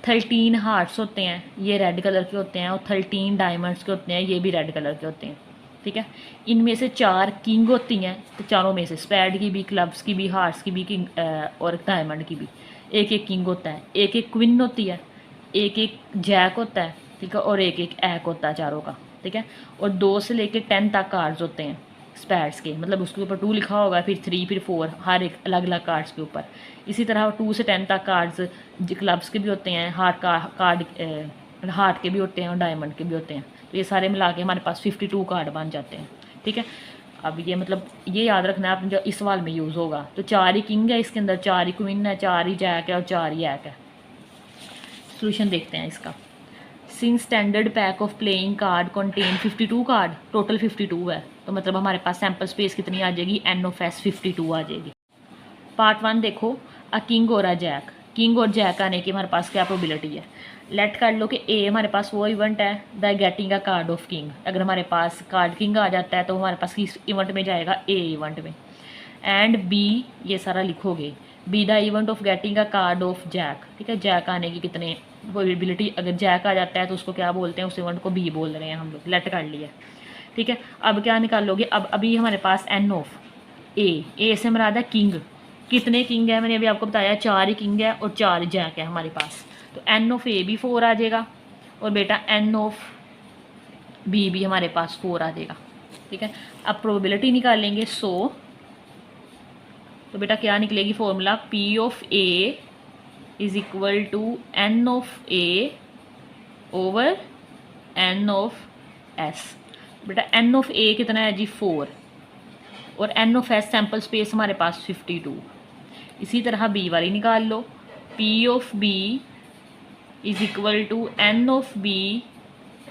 13 हार्ट्स होते हैं, ये रेड कलर के होते हैं, और 13 डायमंड्स के होते हैं, ये भी रेड कलर के होते हैं। ठीक है। इनमें से 4 किंग होती हैं, तो चारों में से स्पैड की भी, क्लब्स की भी, हार्ट्स की भी, किंग और डायमंड की भी एक एक किंग होता है, एक एक क्विन होती है, एक एक जैक होता है, ठीक है, और एक एक ऐक होता है चारों का, ठीक है। और 2 से लेकर 10 तक कार्ड्स होते हैं स्पैड्स के, मतलब उसके ऊपर 2 लिखा होगा, फिर 3, फिर 4, हर एक अलग अलग कार्ड्स के ऊपर। इसी तरह 2 से 10 तक कार्ड्स क्लब्स के भी होते हैं, हार्ट के भी होते हैं और डायमंड के भी होते हैं। तो ये सारे मिला के हमारे पास 52 कार्ड बन जाते हैं, ठीक है। अब ये मतलब ये याद रखना है आप, जो इस सवाल में यूज़ होगा। तो 4 ही किंग है इसके अंदर, 4 ही क्वीन है, 4 ही जैक है और 4 ही ऐक है। सोल्यूशन देखते हैं इसका। Since standard pack of playing card contain 52 card, total 52 है, तो मतलब हमारे पास सैम्पल स्पेस कितनी आ जाएगी, एन ऑफ एस 52 आ जाएगी। पार्ट 1 देखो, अ किंग और अ जैक। किंग और जैक आने की हमारे पास क्या प्रोबेबिलिटी है। लेट कर लो कि ए हमारे पास वो इवेंट है the getting a card of king. अगर हमारे पास कार्ड किंग आ जाता है तो हमारे पास किस इवेंट में जाएगा, ए इवेंट में। एंड बी, ये सारा लिखोगे, B the event of getting a card of jack, ठीक है। जैक आने की कितने प्रोबेबिलिटी, अगर जैक आ जाता है तो उसको क्या बोलते हैं, उस इवेंट को बी बोल रहे हैं हम लोग, लेट कर लिया, ठीक है। अब क्या निकालोगे, अब अभी हमारे पास एन ऑफ ए से मराद है किंग। कितने किंग है, मैंने अभी आपको बताया 4 ही किंग है और 4 ही जैक है हमारे पास। तो एन ऑफ ए भी 4 आ जाएगा और बेटा एन ऑफ बी भी हमारे पास 4 आ जाएगा, ठीक है। अब प्रोबेबिलिटी निकालेंगे 100, तो बेटा क्या निकलेगी formula, P of A is equal to N of A over N of S. बेटा एन ऑफ ए कितना है जी, 4, और n of S sample space हमारे पास 52। इसी तरह बी वाली निकाल लो, P of B is equal to N of B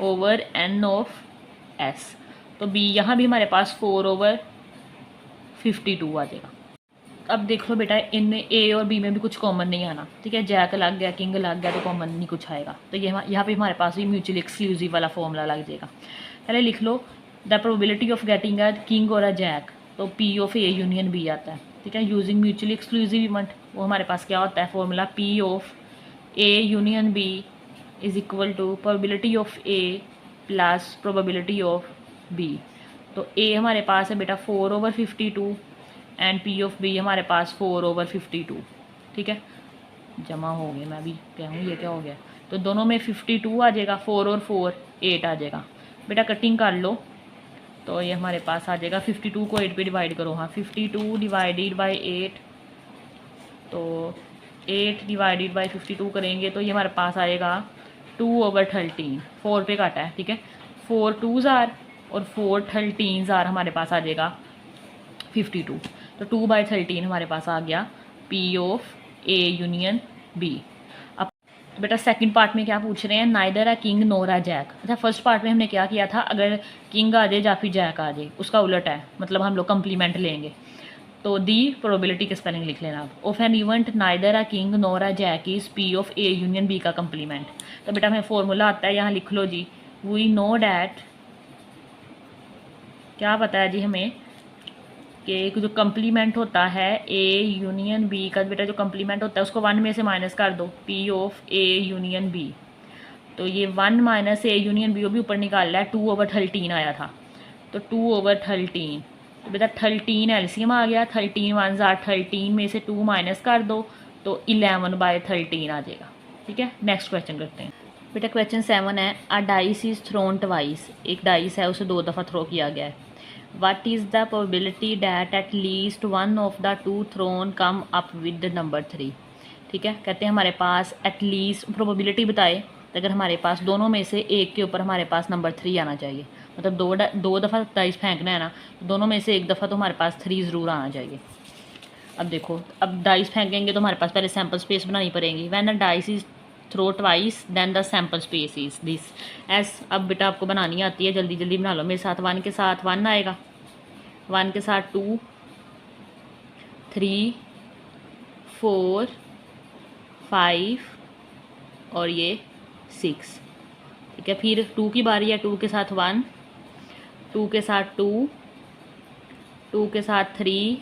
over N of S. तो बी यहाँ भी हमारे पास 4 ओवर 52 आ जाएगा। अब देख लो बेटा, इनमें ए और बी में भी कुछ कॉमन नहीं आना, ठीक है। जैक लग गया, किंग लग गया, तो कॉमन नहीं कुछ आएगा। तो ये यहाँ पे हमारे पास भी म्यूचुअली एक्सक्लूसिव वाला फॉर्मूला लग जाएगा। पहले लिख लो the probability of getting a king और अ जैक, तो P of A union B आता है, ठीक है। यूजिंग म्यूचुअली एक्सक्लूसिव इवेंट, वो हमारे पास क्या होता है formula, P of A union B is equal to probability of A plus probability of B. तो ए हमारे पास है बेटा 4 over 52 and P of B हमारे पास 4 ओवर 52, ठीक है। जमा हो गए, मैं भी कहूँ ये क्या हो गया, तो दोनों में 52 आ जाएगा, 4 और 4 8 आ जाएगा। बेटा कटिंग कर लो, तो ये हमारे पास आ जाएगा 52 को 8 पे डिवाइड करो, हाँ 52 डिवाइडेड बाई 8, तो 8 डिवाइडेड बाई 52 करेंगे तो ये हमारे पास आएगा 2 ओवर 13, 4 पे काटा है, ठीक है। 4 2s आर और 4 13s आर हमारे पास आ जाएगा 52, तो 2/13 हमारे पास आ गया P of A union B. अब बेटा सेकंड पार्ट में क्या पूछ रहे हैं, neither a king nor a jack. अच्छा फर्स्ट पार्ट में हमने क्या किया था, अगर किंग आ जाए या फिर जैक आ जाए, उसका उलट है, मतलब हम लोग कंप्लीमेंट लेंगे। तो दी प्रोबेबिलिटी के स्पेलिंग लिख लेना आप, of an event neither a king nor a jack is P of A union B का कंप्लीमेंट। तो बेटा हमें फॉर्मूला आता है, यहाँ लिख लो जी, वी नो डैट, क्या पता है जी हमें कि जो कंप्लीमेंट होता है ए यूनियन बी का, बेटा जो कंप्लीमेंट होता है उसको 1 में से माइनस कर दो, P of A union B. तो ये 1 माइनस ए यूनियन बी भी ऊपर निकाल रहा है, 2 ओवर 13 आया था, तो 2 ओवर 13, तो बेटा 13 एलसीएम आ गया, 13 1 जार 13 में से 2 माइनस कर दो तो 11/13 आ जाएगा, ठीक है। नेक्स्ट क्वेश्चन करते हैं। बेटा क्वेश्चन 7 है, अ डाइस इज थ्रोन ट्वाइस। एक डाइस है उसे 2 दफ़ा थ्रो किया गया है। What is the probability that at least one of the two thrown come up with the number 3? ठीक है, कहते हैं हमारे पास एट लीस्ट प्रोबेबिलिटी बताए, तो अगर हमारे पास दोनों में से एक के ऊपर हमारे पास नंबर 3 आना चाहिए, मतलब दो दफ़ा डाइस फेंकना है ना, तो दोनों में से एक दफ़ा तो हमारे पास 3 ज़रूर आना चाहिए। अब देखो, अब डाइस फेंकेंगे तो हमारे पास पहले सैम्पल स्पेस बनानी पड़ेगी। When the dice is throw twice then the sample space is this S. अब बेटा आपको बनानी आती है, जल्दी जल्दी बना लो मेरे साथ। 1 के साथ 1 आएगा, 1 के साथ 2 3 4 5 और ये 6, ठीक है। फिर 2 की बारी है, 2 के साथ 1, 2 के साथ 2, 2 के साथ 3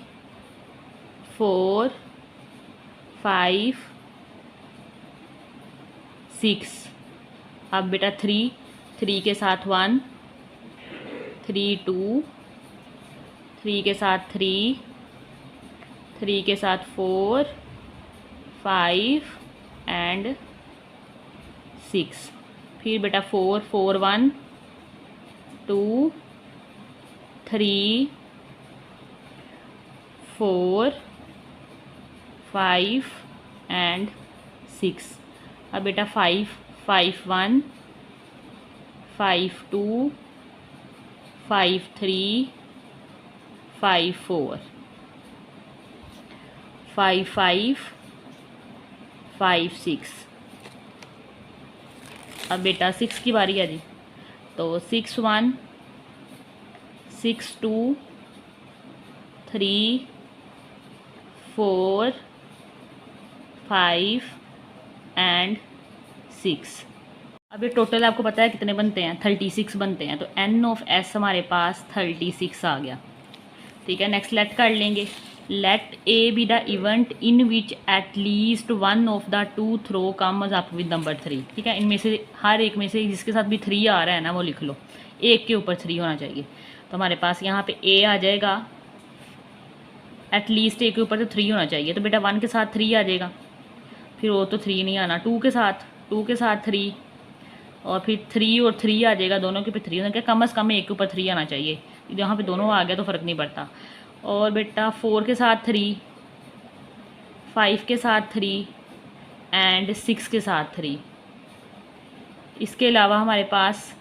4 5 6। अब बेटा 3 के साथ 1, 3 2, 3 के साथ 3, 3 के साथ 4, 5 एंड 6। फिर बेटा 4 4 1 2 3 4 5 एंड 6। अब बेटा 5 5 1 5 2 5 3 5 4 5 5 5 6। अब बेटा 6 की बारी है जी, तो 6 1 6 2 3 4 5 एंड 6। अब ये टोटल आपको पता है कितने बनते हैं, 36 बनते हैं। तो एन ऑफ एस हमारे पास 36 आ गया। ठीक है, नेक्स्ट लेट कर लेंगे। Let A B the event in which at least one of the two throw comes up with number 3। ठीक है, इनमें से हर एक में से जिसके साथ भी 3 आ रहा है ना वो लिख लो, एक के ऊपर 3 होना चाहिए। तो हमारे पास यहाँ पे ए आ जाएगा, एटलीस्ट ए के ऊपर तो 3 होना चाहिए। तो बेटा 1 के साथ 3 आ जाएगा, फिर वो तो 3 नहीं आना। 2 के साथ 3, और फिर 3 और 3 आ जाएगा, दोनों के ऊपर 3 होना, क्या कम से कम एक के ऊपर 3 आना चाहिए। यहाँ पे दोनों आ गया तो फ़र्क नहीं पड़ता। और बेटा 4 के साथ 3, 5 के साथ 3 एंड 6 के साथ 3। इसके अलावा हमारे पास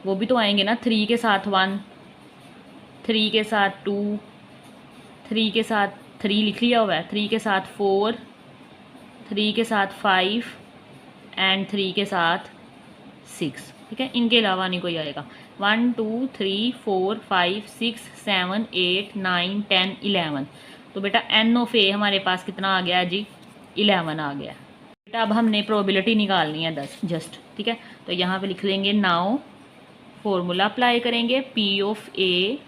वो भी तो आएंगे ना, 3 के साथ 1, 3 के साथ 2, 3 के साथ 3 लिख लिया हुआ है, 3 के साथ 4, 3 के साथ 5 एंड 3 के साथ 6। ठीक है, इनके अलावा नहीं कोई आएगा। 1 2 3 4 5 6 7 8 9 10 11। तो बेटा एन ऑफ ए हमारे पास कितना आ गया जी, 11 आ गया। बेटा अब हमने प्रोबेबिलिटी निकालनी है 10 जस्ट। ठीक है, तो यहाँ पे लिख लेंगे नाउ फॉर्मूला अप्लाई करेंगे, P of A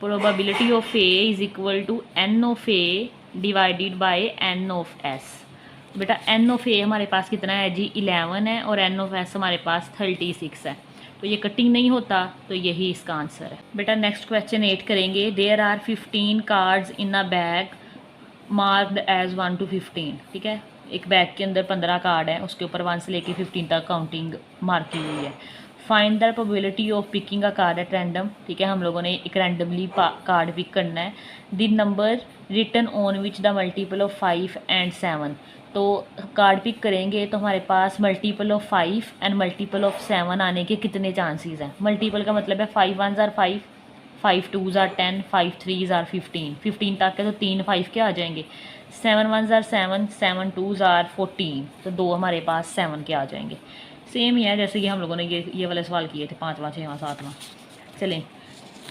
probability of A is equal to N of A divided by N of S. बेटा एन ऑफ ए हमारे पास कितना है जी, 11 है, और एन ऑफ एस हमारे पास 36 है। तो ये कटिंग नहीं होता, तो यही इसका आंसर है। बेटा नेक्स्ट क्वेश्चन 8 करेंगे। There are 15 cards in a bag marked as 1 to 15। ठीक है, एक बैग के अंदर 15 कार्ड हैं, उसके ऊपर 1 से लेके 15 तक काउंटिंग मार्क की हुई है। Find the probability of picking a card at random. ठीक है, हम लोगों ने एक रैंडमली कार्ड पिक करना है। The number written on which the multiple of 5 and 7। तो कार्ड पिक करेंगे तो हमारे पास multiple of 5 and multiple of 7 आने के कितने चांसेस हैं। मल्टीपल का मतलब है 5 1s are 5, 5 2s are 10, 5 3s are 15। 15 तक के तो 3 5 के आ जाएंगे। 7 1s are 7, 7 2s are 14। तो 2 हमारे पास 7 के आ जाएंगे। सेम ही है जैसे कि हम लोगों ने ये वाले सवाल किए थे, 5वां 6वां 7वां। चलें,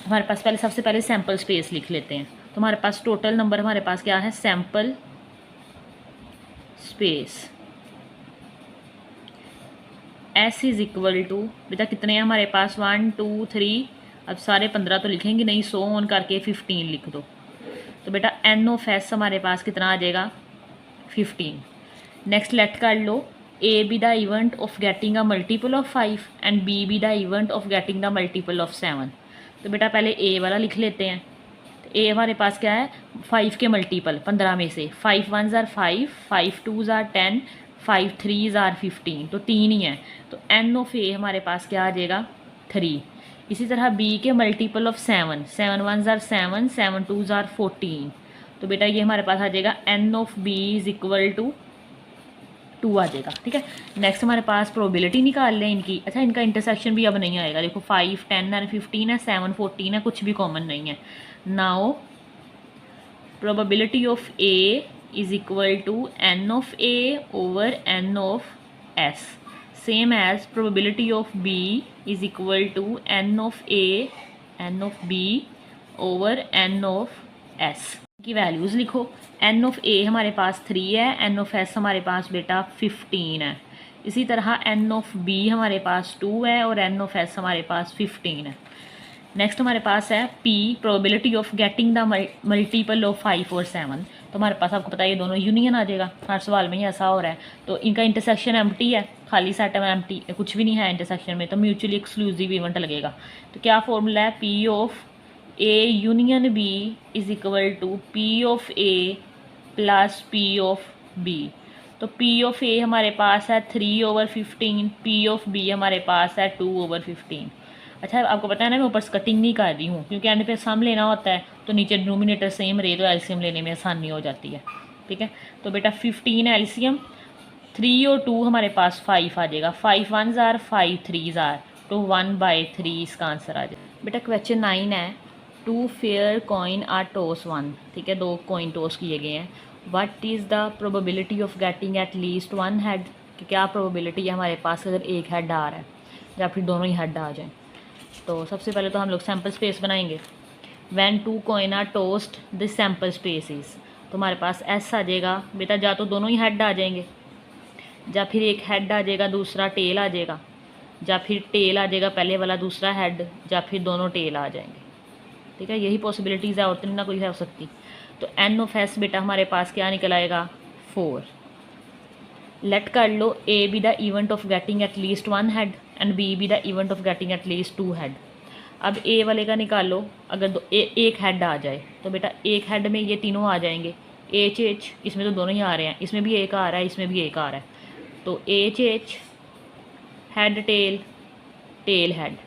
हमारे पास सबसे पहले सैम्पल स्पेस लिख लेते हैं। तो हमारे पास टोटल नंबर हमारे पास क्या है, sample space S is equal to, बेटा कितने हैं हमारे पास, 1 2 3, अब सारे 15 तो लिखेंगे नहीं, 100 ऑन करके 15 लिख दो। तो बेटा एन ऑफ एस हमारे पास कितना आ जाएगा, 15। नेक्स्ट लेट कर लो, A B the event of getting a multiple of 5 and B B the event of getting the multiple of 7। तो बेटा पहले ए वाला लिख लेते हैं। ए हमारे पास क्या है, 5 के मल्टीपल 15 में से 5 1s are 5, 5 2s are 10, 5 3s are 15। तो 3 ही है, तो एन ऑफ ए हमारे पास क्या आ जाएगा, 3। इसी तरह बी के multiple of 7, 7 1s are 7, 7 2s are 14। तो बेटा ये हमारे पास आ जाएगा N of B is equal to 2 आ जाएगा। ठीक है, नेक्स्ट हमारे पास प्रोबेबिलिटी निकाल लें इनकी। अच्छा, इनका इंटरसेक्शन भी अब नहीं आएगा। देखो 5 10 है, 15 है, 7 14 है, कुछ भी कॉमन नहीं है। Now probability of A is equal to N of A over N of S, same as probability of B is equal to N of A N of B over N of S. की values लिखो। N of A हमारे पास 3 है, N of S हमारे पास बेटा 15 है। इसी तरह एन ऑफ बी हमारे पास 2 है और एन ऑफ एस हमारे पास 15 है। नेक्स्ट हमारे पास है P, probability of getting the multiple of 5 और 7। तो हमारे पास आपको पता है ये दोनों यूनियन आ जाएगा, हर सवाल में ही ऐसा हो रहा है। तो इनका इंटरसेक्शन एम्प्टी है, खाली सेट है एम्प्टी, कुछ भी नहीं है इंटरसेक्शन में, तो म्यूचुअली एक्सक्लूसिव इवेंट लगेगा। तो क्या फॉर्मूला है, P of A union B is equal to P of A plus P of B। तो P ऑफ A हमारे पास है 3/15, P ऑफ B हमारे पास है 2/15। अच्छा, आपको पता है ना मैं ऊपर कटिंग नहीं कर रही हूँ क्योंकि एंड पे सम लेना होता है, तो नीचे डिनोमिनेटर सेम रहे तो एलसीएम लेने में आसानी हो जाती है। ठीक है, तो बेटा 15 एलसीएम, 3 और 2 हमारे पास 5 आ जाएगा, 5 1s आर 5 3s आर, तो 1/3 इसका आंसर आ जाएगा। बेटा क्वेश्चन 9 है, 2 फेयर कॉइन आर टॉस 1। ठीक है, 2 कॉइन टॉस किए गए हैं। What is the probability of getting at least 1 head, कि क्या प्रोबेबिलिटी है हमारे पास अगर एक हेड आ रहा है या फिर दोनों ही हेड आ जाएं। तो सबसे पहले तो हम लोग सैम्पल स्पेस बनाएंगे। When 2 coin are tossed this sample space is, तो हमारे पास एस आ जाएगा बेटा, या तो दोनों ही हेड आ जाएंगे, या फिर एक हेड आ जाएगा दूसरा टेल आ जाएगा, या फिर टेल आ जाएगा पहले वाला दूसरा हेड, या फिर दोनों टेल आ जाएंगे। ठीक है, यही पॉसिबिलिटीज़ है और तो ना कोई है हो सकती। तो एन ऑफ एस बेटा हमारे पास क्या निकल आएगा, 4। लेट कर लो A B the event of getting at least 1 head and B B the event of getting at least 2 head. अब ए वाले का निकालो, अगर एक हेड आ जाए तो बेटा एक हेड में ये तीनों आ जाएंगे, एच एच, इसमें तो दोनों ही आ रहे हैं, इसमें भी एक आ रहा है, इसमें भी एक आ रहा है, तो H H head tail tail head.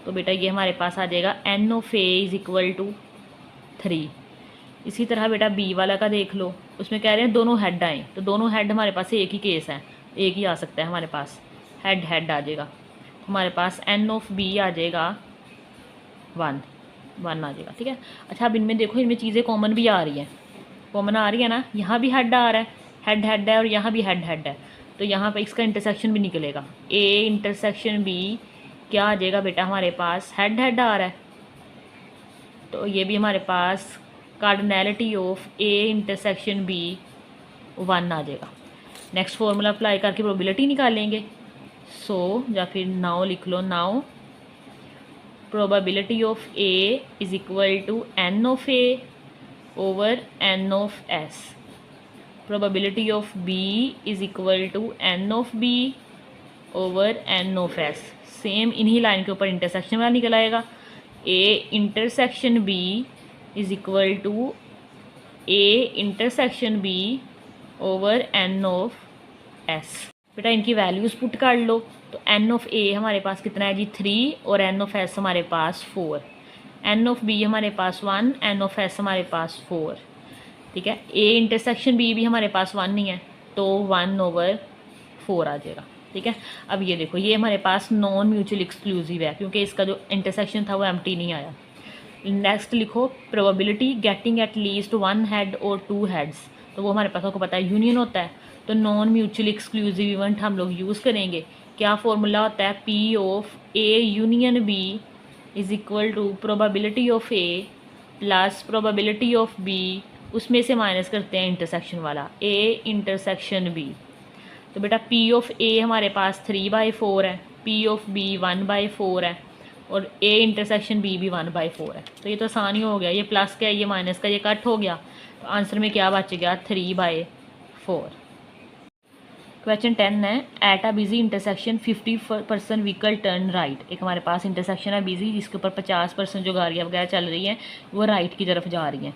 तो बेटा ये हमारे पास आ जाएगा N of A is equal to 3। इसी तरह बेटा बी वाला का देख लो, उसमें कह रहे हैं दोनों हेड आए, तो दोनों हेड हमारे पास एक ही केस है, एक ही आ सकता है हमारे पास, हेड हेड आ जाएगा। हमारे पास एन ऑफ बी आ जाएगा 1 आ जाएगा। ठीक है, अच्छा अब इनमें देखो, इनमें चीज़ें कॉमन भी आ रही हैं, कॉमन आ रही है ना, यहाँ भी हेड आ रहा है, हेड हेड है, और यहाँ भी हेड हेड है, तो यहाँ पे इसका इंटरसेक्शन भी निकलेगा, ए इंटरसेक्शन बी क्या आ जाएगा बेटा हमारे पास, हेड हेड आ रहा है, तो ये भी हमारे पास cardinality of A intersection B 1 आ जाएगा। नेक्स्ट फॉर्मूला अप्लाई करके प्रोबेबिलिटी निकालेंगे। सो या फिर नाउ लिख लो, now probability of A is equal to N of A over N of S. Probability of B is equal to N of B over N of S. Same इन्हीं line के ऊपर intersection वाला निकल आएगा, A intersection B is equal to A intersection B over N of S. बेटा इनकी values put कर लो, तो एन ऑफ ए हमारे पास कितना है जी 3, और एन ऑफ एस हमारे पास 4, एन ऑफ बी हमारे पास 1, एन ऑफ एस हमारे पास 4। ठीक है, ए इंटरसेक्शन बी भी हमारे पास 1 नहीं है, तो 1/4 आ जाएगा। ठीक है, अब ये देखो, ये हमारे पास नॉन म्यूचुअल एक्सक्लूसिव है क्योंकि इसका जो इंटरसेक्शन था वो एम्प्टी नहीं आया। नेक्स्ट लिखो probability getting at least 1 head और 2 हेड्स, तो वो हमारे पास आपको पता है यूनियन होता है, तो नॉन म्यूचुअल एक्सक्लूसिव इवेंट हम लोग यूज़ करेंगे। क्या फॉर्मूला होता है, P of A union B is equal to probability of A plus probability of B, उसमें से माइनस करते हैं इंटरसेक्शन वाला, ए इंटरसेक्शन बी। तो बेटा पी ऑफ ए हमारे पास 3/4 है, पी ऑफ बी 1/4 है, और ए इंटरसेक्शन बी भी 1/4 है। तो ये तो आसान ही हो गया, ये प्लस का ये माइनस का ये कट हो गया, तो आंसर में क्या बच गया 3/4। क्वेश्चन 10 है, at a busy intersection 50% vehicle turn right. एक हमारे पास इंटरसेक्शन है बिजी जिसके ऊपर 50% जो गाड़ियाँ वगैरह चल रही हैं वो राइट की तरफ जा रही हैं,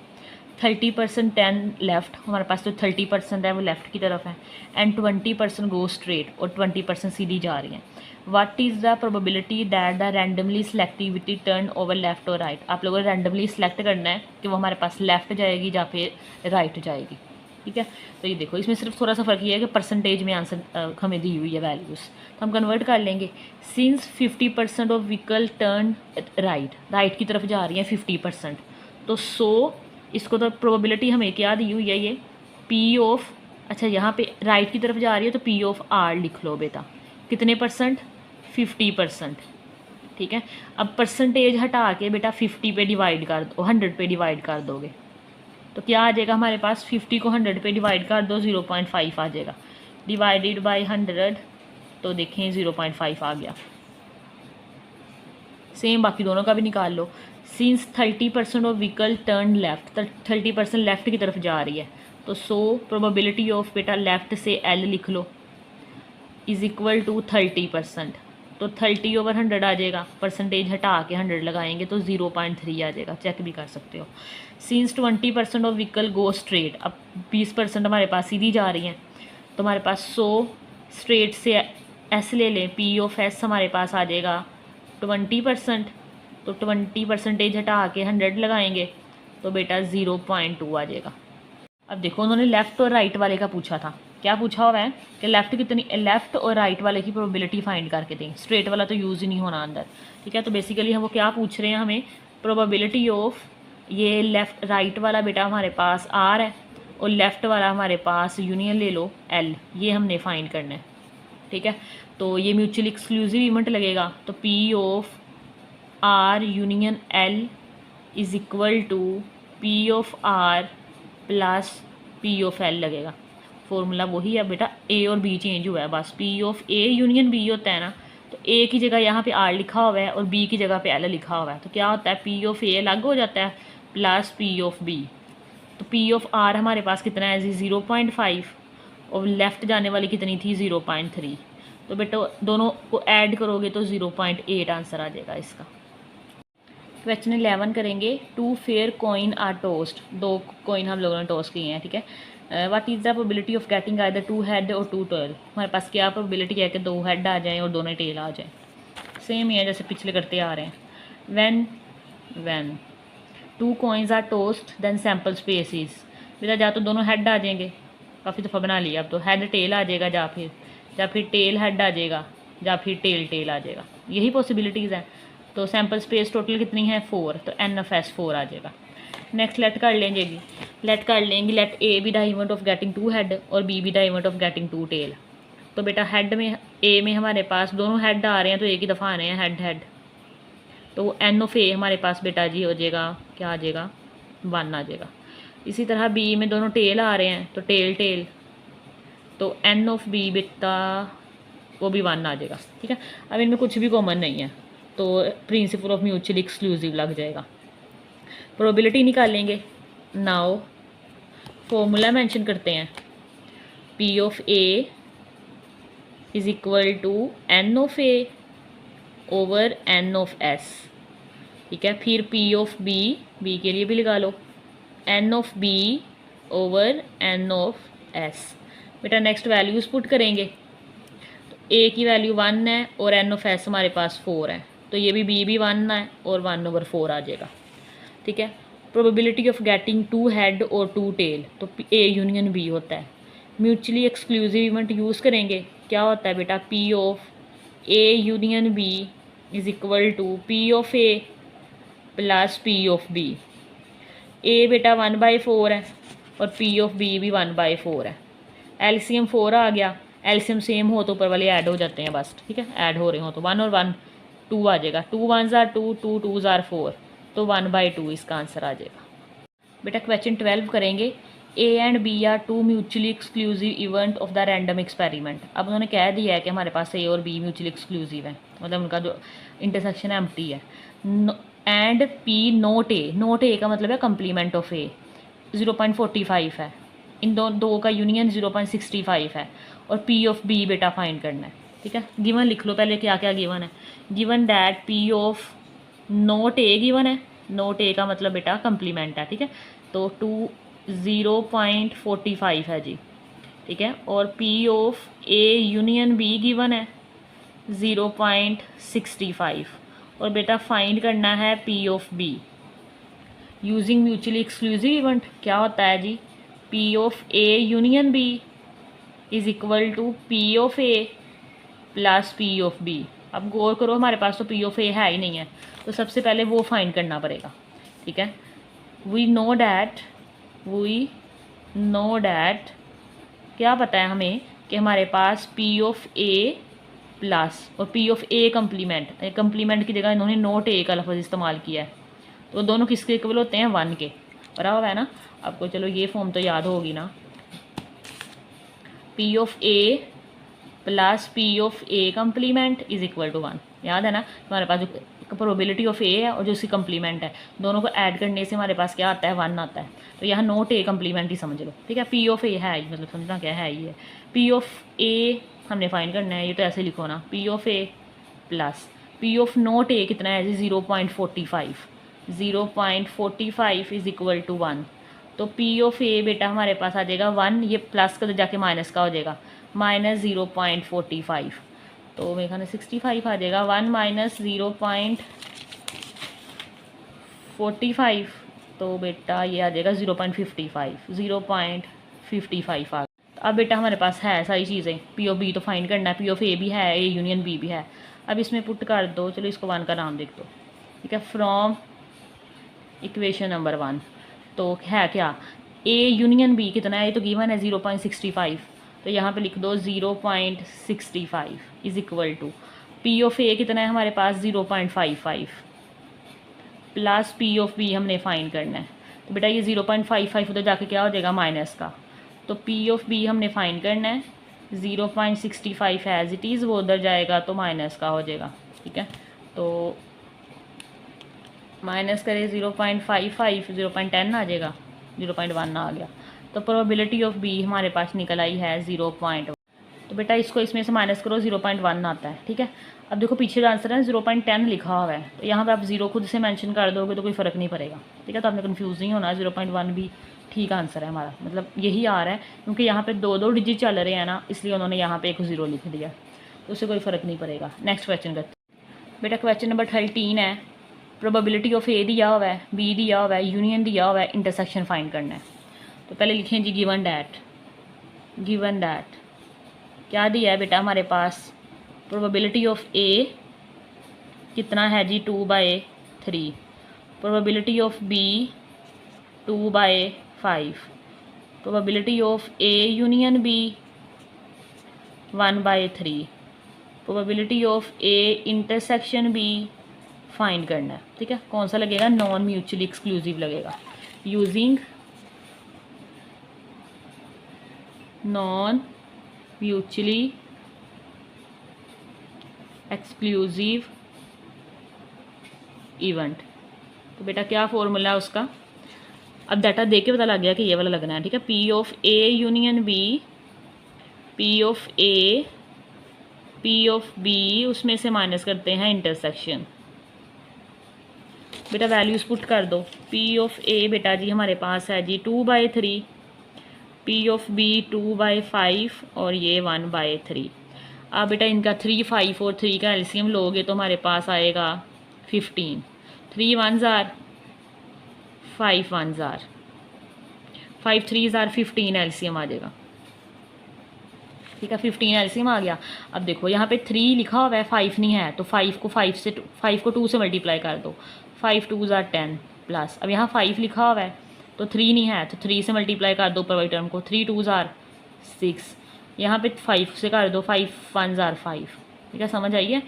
30% 10 लेफ़्ट, हमारे पास जो 30% है वो लेफ़्ट की तरफ है, एंड 20% गो स्ट्रेट, और 20% सीधी जा रही हैं। What is the probability that the randomly selectivity turn over left और राइट। आप लोगों ने रैंडमली सेलेक्ट करना है कि वो हमारे पास लेफ़्ट जाएगी या फिर राइट जाएगी। ठीक है, तो ये देखो इसमें सिर्फ थोड़ा सा फ़र्क ये है कि परसेंटेज में आंसर हमें दी हुई है वैल्यूज़, तो हम कन्वर्ट कर लेंगे। Since 50% of vehicle turn right की तरफ जा रही है 50%, तो इसको तो प्रोबेबिलिटी हमें क्या दी हुई है, ये पी ऑफ, अच्छा यहाँ पे राइट की तरफ जा रही है तो पी ऑफ आर लिख लो बेटा, कितने परसेंट 50%। ठीक है, अब परसेंटेज हटा के बेटा 50 पे डिवाइड कर दो, 100 पे डिवाइड कर दोगे तो क्या आ जाएगा हमारे पास, 50 को 100 पे डिवाइड कर दो 0.5 आ जाएगा, डिवाइडेड बाय 100, तो देखें 0.5 आ गया। सेम बाकी दोनों का भी निकाल लो। Since 30% of vehicle turn left, 30% left की तरफ जा रही है, तो सो प्रोबेबिलिटी ऑफ बेटा लेफ्ट से एल लिख लो इज़ इक्वल टू 30%। तो 30/100 आ जाएगा, परसेंटेज हटा के 100 लगाएंगे तो 0.3 आ जाएगा, चेक भी कर सकते हो। Since 20% of vehicle go straight, अब 20% हमारे पास सीधी जा रही हैं, तो हमारे पास 100 स्ट्रेट से एस ले लें, पी ऑफ एस हमारे पास आ जाएगा 20%, तो 20% हटा के 100 लगाएंगे तो बेटा 0.2 आ जाएगा। अब देखो उन्होंने लेफ़्ट और राइट वाले का पूछा था, क्या पूछा हुआ है कि लेफ़्ट और राइट वाले की प्रोबेबिलिटी फाइंड करके दें, स्ट्रेट वाला तो यूज़ ही नहीं होना अंदर, ठीक है। तो बेसिकली हम वो क्या पूछ रहे हैं, हमें प्रोबेबिलिटी ऑफ ये लेफ़्ट राइट वाला बेटा हमारे पास आर है और लेफ़्ट वाला हमारे पास यूनियन ले लो एल, ये हमने फाइंड करना है, ठीक है। तो ये म्यूचुअली एक्सक्लूसिव इवेंट लगेगा, तो P of R union L is equal to P of R plus P of L लगेगा। फॉर्मूला वही है बेटा, ए और बी चेंज हुआ है बस, P of A union B होता है ना, तो ए की जगह यहाँ पे आर लिखा हुआ है और बी की जगह पे एल लिखा हुआ है, तो क्या होता है पी ऑफ ए अलग हो जाता है प्लस पी ऑफ बी। तो पी ऑफ आर हमारे पास कितना है जी 0.5 और लेफ़्ट जाने वाली कितनी थी 0.3, तो बेटा दोनों को ऐड करोगे तो 0.8 आंसर आ जाएगा इसका। क्वेश्चन 11 करेंगे, 2 fair coin are tossed, 2 coin हम लोगों ने टोस्ट किए हैं, ठीक है। What is the probability of getting either 2 head और 2 टेल, हमारे पास क्या प्रोबेबिलिटी है कि 2 हेड आ जाएं और दोनों टेल आ जाएं, सेम ही है जैसे पिछले करते आ रहे हैं। When 2 coins are tossed then sample space is, बेटा या तो दोनों हेड आ जाएंगे, काफ़ी दफ़ा बना लिया, अब तो हेड टेल आ जाएगा, या फिर टेल हेड आ जाएगा, या फिर टेल टेल आ जाएगा, यही पॉसिबिलिटीज़ हैं। तो सैम्पल स्पेस टोटल कितनी है 4, तो एन ऑफ एस 4 आ जाएगा। नेक्स्ट लेट कर लेंगे, let A B the event of getting 2 head और B B the event of getting 2 tail. तो बेटा हेड में ए में हमारे पास दोनों हेड आ रहे हैं तो एक ही दफ़ा आने हैं हेड, तो एन ऑफ ए हमारे पास बेटा जी हो जाएगा, क्या आ जाएगा 1 आ जाएगा। इसी तरह बी में दोनों टेल आ रहे हैं तो टेल, तो एन ऑफ बी बेटा वो भी 1 आ जाएगा, ठीक है। अब इनमें कुछ भी कॉमन नहीं है तो प्रिंसिपल ऑफ म्यूचुअली एक्सक्लूसिव लग जाएगा। प्रोबेबिलिटी निकालेंगे, नाउ फॉर्मूला मेंशन करते हैं, P of A is equal to N of A over N of S, ठीक है। फिर पी ऑफ बी के लिए भी लगा लो, n of B over N of S. बेटा नेक्स्ट वैल्यूज़ पुट करेंगे, तो ए की वैल्यू 1 है और एन ऑफ एस हमारे पास 4 है, तो ये भी 1 है और 1/4 आ जाएगा, ठीक है। प्रोबेबिलिटी ऑफ गेटिंग 2 हेड और 2 टेल, तो ए यूनियन बी होता है। म्यूचुअली एक्सक्लूसिव इवेंट यूज़ करेंगे, क्या होता है बेटा P of A union B is equal to P of A plus P of B. A बेटा 1/4 है और पी ऑफ बी भी 1/4 है। एलसीएम 4 आ गया, एलसीएम सेम हो तो ऊपर वाले ऐड हो जाते हैं बस, ठीक है, ऐड हो रहे हो तो 1 और 1 2 आ जाएगा, 2 1s are 2, 2 2s are 4, तो 1/2 इसका आंसर आ जाएगा। बेटा क्वेश्चन 12 करेंगे, A and B are 2 mutually exclusive event of the random experiment. अब उन्होंने कह दिया है कि हमारे पास ए और बी म्यूचुअली एक्सक्लूसिव है, मतलब उनका जो इंटरसेक्शन एम्प्टी है। एंड पी नॉट ए का मतलब है कंप्लीमेंट ऑफ ए 0.45 है, इन दो का यूनियन 0.65 है और पी ऑफ बी बेटा फाइंड करना है, ठीक है। गिवन लिख लो पहले क्या क्या गिवन है। Given that P of not a given है, नॉट ए का मतलब बेटा कंप्लीमेंट है, ठीक है, तो 0.45 है जी, ठीक है। और P of A union B given है 0.65 और बेटा फाइंड करना है P of B using mutually exclusive event. क्या होता है जी, P of A union B is equal to P of A plus P of B. अब गौर करो हमारे पास तो पी ऑफ ए है ही नहीं है, तो सबसे पहले वो फाइंड करना पड़ेगा, ठीक है। वी नो डैट क्या पता है हमें कि हमारे पास पी ऑफ ए प्लस और पी ऑफ ए कंप्लीमेंट की जगह इन्होंने नोट ए का लफ्ज़ इस्तेमाल किया है, तो दोनों किसके इक्वल होते हैं 1 के, बराबर है ना। आपको चलो ये फॉर्म तो याद होगी ना, P of A plus P of A complement is equal to 1, याद है ना। हमारे पास जो प्रोबेबिलिटी ऑफ ए है और जो इसकी कम्प्लीमेंट है, दोनों को ऐड करने से हमारे पास क्या आता है, 1 आता है। तो यहाँ नोट ए कम्प्लीमेंट ही समझ लो, ठीक है। पी ऑफ ए है, मतलब समझना क्या है ये, पी ऑफ ए हमने फाइंड करना है, ये तो ऐसे लिखो ना, P of A plus P of not A कितना है जी, 0.45, 0.45 इज इक्वल टू 1। तो पी ऑफ ए बेटा हमारे पास आ जाएगा 1, ये प्लस का तो जाके माइनस का हो जाएगा, माइनस 0.45, तो मेरे ख्याल में 65 आ जाएगा। 1 माइनस 0.45, तो बेटा ये आ जाएगा 0.55, 0.55 आ। अब बेटा हमारे पास है सारी चीज़ें, पी ऑफ बी तो फाइंड करना है, पी ऑफ ए भी है, ए यूनियन बी भी है। अब इसमें पुट कर दो, चलो इसको 1 का नाम देख दो, ठीक है, फ्रॉम इक्वेशन नंबर 1। तो है क्या, ए यूनियन बी कितना है, ये तो गिवन है 0.65, तो यहाँ पे लिख दो 0.65 is equal to P of A कितना है हमारे पास 0.55 प्लस पी ऑफ बी हमने फाइंड करना है। तो बेटा ये 0.55 उधर जाके क्या हो जाएगा, माइनस का। तो पी ऑफ बी हमने फाइंड करना है, 0.65 एज इट इज़, वो उधर जाएगा तो माइनस का हो जाएगा, ठीक है। तो माइनस करें 0.55, 0.10 आ जाएगा, 0.1 आ गया। तो प्रोबेबिलिटी ऑफ बी हमारे पास निकल आई है 0.1। तो बेटा इसको इसमें से माइनस करो, 0.1 आता है, ठीक है। अब देखो पीछे जो आंसर है 0.10 लिखा हुआ है, तो यहाँ पे आप 0 खुद से मेंशन कर दोगे तो कोई फ़र्क नहीं पड़ेगा, ठीक है। तो आपने कंफ्यूज नहीं होना, 0.1 भी ठीक आंसर है हमारा, मतलब यही आ रहा है, क्योंकि यहाँ पे 2 डिजिट चल रहे हैं ना, इसलिए उन्होंने यहाँ पे एक 0 लिख दिया, तो उससे कोई फ़र्क नहीं पड़ेगा। नेक्स्ट क्वेश्चन करते हैं बेटा, क्वेश्चन नंबर 13 है, प्रोबेबिलिटी ऑफ ए दिया हुआ है, बी दिया हुआ है, यूनियन दिया हुआ है, इंटरसेक्शन फाइंड करना है। तो पहले लिखें जी गिवन डैट, गिवन डैट क्या दिया है बेटा हमारे पास, प्रोबेबिलिटी ऑफ ए कितना है जी 2/3, probability of B 2/5, probability of A union B 1/3, probability of A intersection B find करना है, ठीक है। कौन सा लगेगा, नॉन म्यूचुअली एक्सक्लूसिव लगेगा, using non mutually exclusive event. तो बेटा क्या फॉर्मूला है उसका, अब डाटा देख के पता लग गया कि ये वाला लगना है, ठीक है। P of A union B, P of A, P of B, उसमें से माइनस करते हैं इंटरसेक्शन। बेटा वैल्यूज पुट कर दो, पी ऑफ ए बेटा जी हमारे पास है जी 2/3, पी ऑफ बी 2/5 और ये 1/3। अब बेटा इनका 3, 5 और 3 का एलसीएम लोगे तो हमारे पास आएगा 15, 3 1s are 5 1s are 5 3s are 15 LCM आ जाएगा, ठीक है। 15 एलसीएम आ गया। अब देखो यहाँ पे 3 लिखा हुआ है, 5 नहीं है, तो 5 को 2 से मल्टीप्लाई कर दो, 5 2s आर 10 प्लस, अब यहाँ 5 लिखा हुआ है तो 3 नहीं है, तो 3 से मल्टीप्लाई कर दो ऊपर वाली टर्म को, 3 2s आर 6, यहाँ पे 5 से कर दो, 5 1s आर 5, ठीक है, समझ आई है।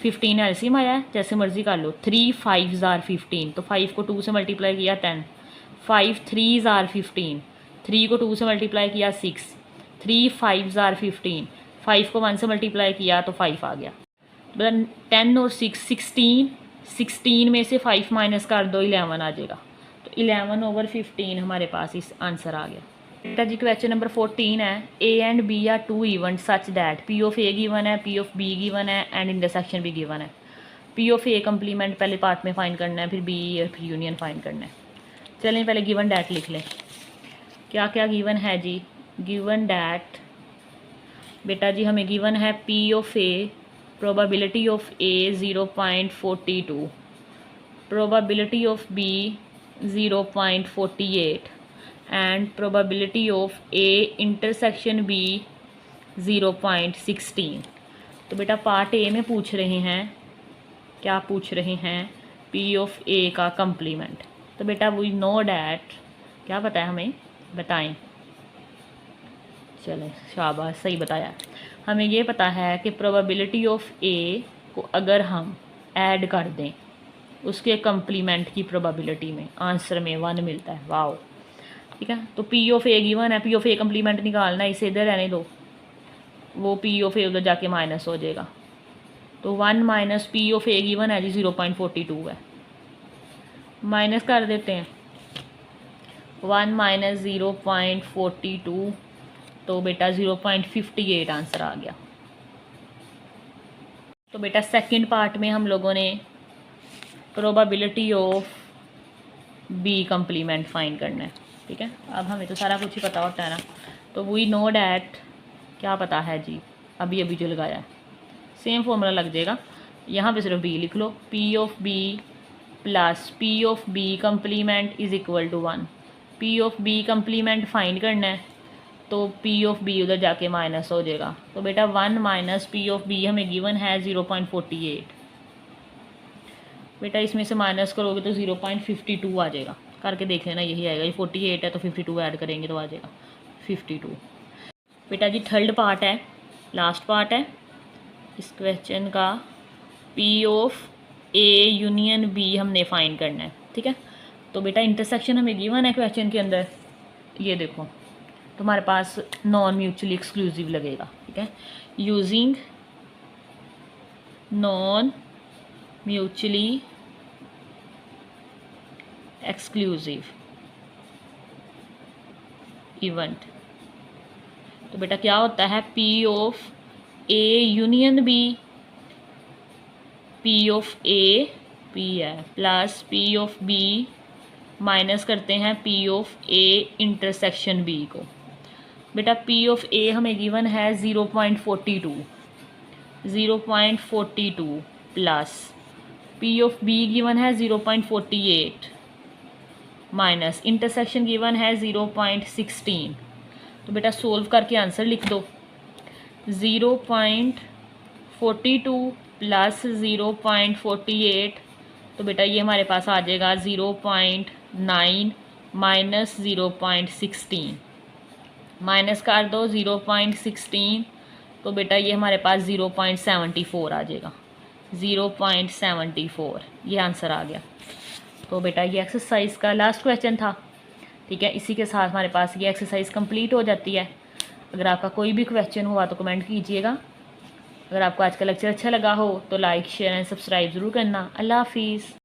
15 एलसीएम आया है, जैसे मर्जी कर लो, 3 5s आर 15, तो 5 को 2 से मल्टीप्लाई किया 10, 5 3s आर 15, 3 को 2 से मल्टीप्लाई किया 6, 3 5s आर 15, 5 को 1 से मल्टीप्लाई किया तो 5 आ गया। मतलब 10 और 6 16, 16 में से 5 माइनस कर दो 11 आ जाएगा, तो 11/15 हमारे पास इस आंसर आ गया। बेटा जी क्वेश्चन नंबर 14 है, A and B are 2 event such that P of A given है, पी ऑफ बी गिवन है एंड इंटरसेक्शन भी गिवन है। पी ऑफ ए कम्प्लीमेंट पहले पार्ट में फाइंड करना है, फिर बी और फिर यूनियन फाइंड करना है। चलें पहले गिवन डैट लिख लें, क्या क्या गिवन है जी। गिवन डैट बेटा जी हमें गिवन है P of A, probability of A 0.42, probability of B 0.48 and probability of A intersection B 0.16। तो बेटा पार्ट ए में पूछ रहे हैं, क्या पूछ रहे हैं, पी ऑफ ए का कम्प्लीमेंट। तो बेटा वी नो डैट, क्या पता है हमें, बताएं। चलें शाबाश, सही बताया। हमें ये पता है कि प्रोबेबिलिटी ऑफ ए को अगर हम ऐड कर दें उसके कम्प्लीमेंट की प्रोबेबिलिटी में, आंसर में 1 मिलता है। वाओ, ठीक है। तो पी ऑफ ए गिवन है, पी ऑफ ए कम्प्लीमेंट निकालना है, इसे इधर रहने दो, वो पी ऑफ ए उधर जाके माइनस हो जाएगा, तो 1 minus P of A given है जी 0.42 है, माइनस कर देते हैं 1 माइनस 0.42, तो बेटा 0.58 आंसर आ गया। तो बेटा सेकंड पार्ट में हम लोगों ने probability of B complement find करना है, ठीक है। अब हमें तो सारा कुछ ही पता होता है ना, तो वी नो डैट, क्या पता है जी, अभी अभी जो लगाया है सेम फॉर्मूला लग जाएगा, यहाँ पे सिर्फ बी लिख लो, P of B plus P of B complement is equal to 1। P of B complement find करना है, तो पी ऑफ बी उधर जाके माइनस हो जाएगा, तो बेटा 1 माइनस पी ऑफ बी हमें गिवन है 0.48। बेटा इसमें से माइनस करोगे तो 0.52 आ जाएगा, करके देख लेना, यही आएगा। ये 48 है तो 52 ऐड करेंगे तो आ जाएगा 52। बेटा जी थर्ड पार्ट है, लास्ट पार्ट है इस क्वेश्चन का, P of A union B हमने फाइंड करना है, ठीक है। तो बेटा इंटरसेक्शन हमें गिवन है क्वेश्चन के अंदर, ये देखो तुम्हारे पास नॉन म्यूचुअली एक्सक्लूसिव लगेगा, ठीक है। Using non mutually exclusive event, तो बेटा क्या होता है, P of A union B, P of A P है plus P of B minus करते हैं P of A intersection B को। बेटा पी ऑफ ए हमें गिवन है 0.42 plus P of B given है 0.48 माइनस इंटरसेक्शन गिवन है 0.16। तो बेटा सोल्व करके आंसर लिख दो, 0.42 प्लस 0.48, तो बेटा ये हमारे पास आ जाएगा 0.9 माइनस 0.16, माइनस कर दो 0.16, तो बेटा ये हमारे पास 0.74 आ जाएगा, 0.74 ये आंसर आ गया। तो बेटा ये एक्सरसाइज का लास्ट क्वेश्चन था, ठीक है। इसी के साथ हमारे पास ये एक्सरसाइज कंप्लीट हो जाती है। अगर आपका कोई भी क्वेश्चन हुआ तो कमेंट कीजिएगा। अगर आपको आज का लेक्चर अच्छा लगा हो तो लाइक शेयर एंड सब्सक्राइब ज़रूर करना। अल्लाह हाफिज़।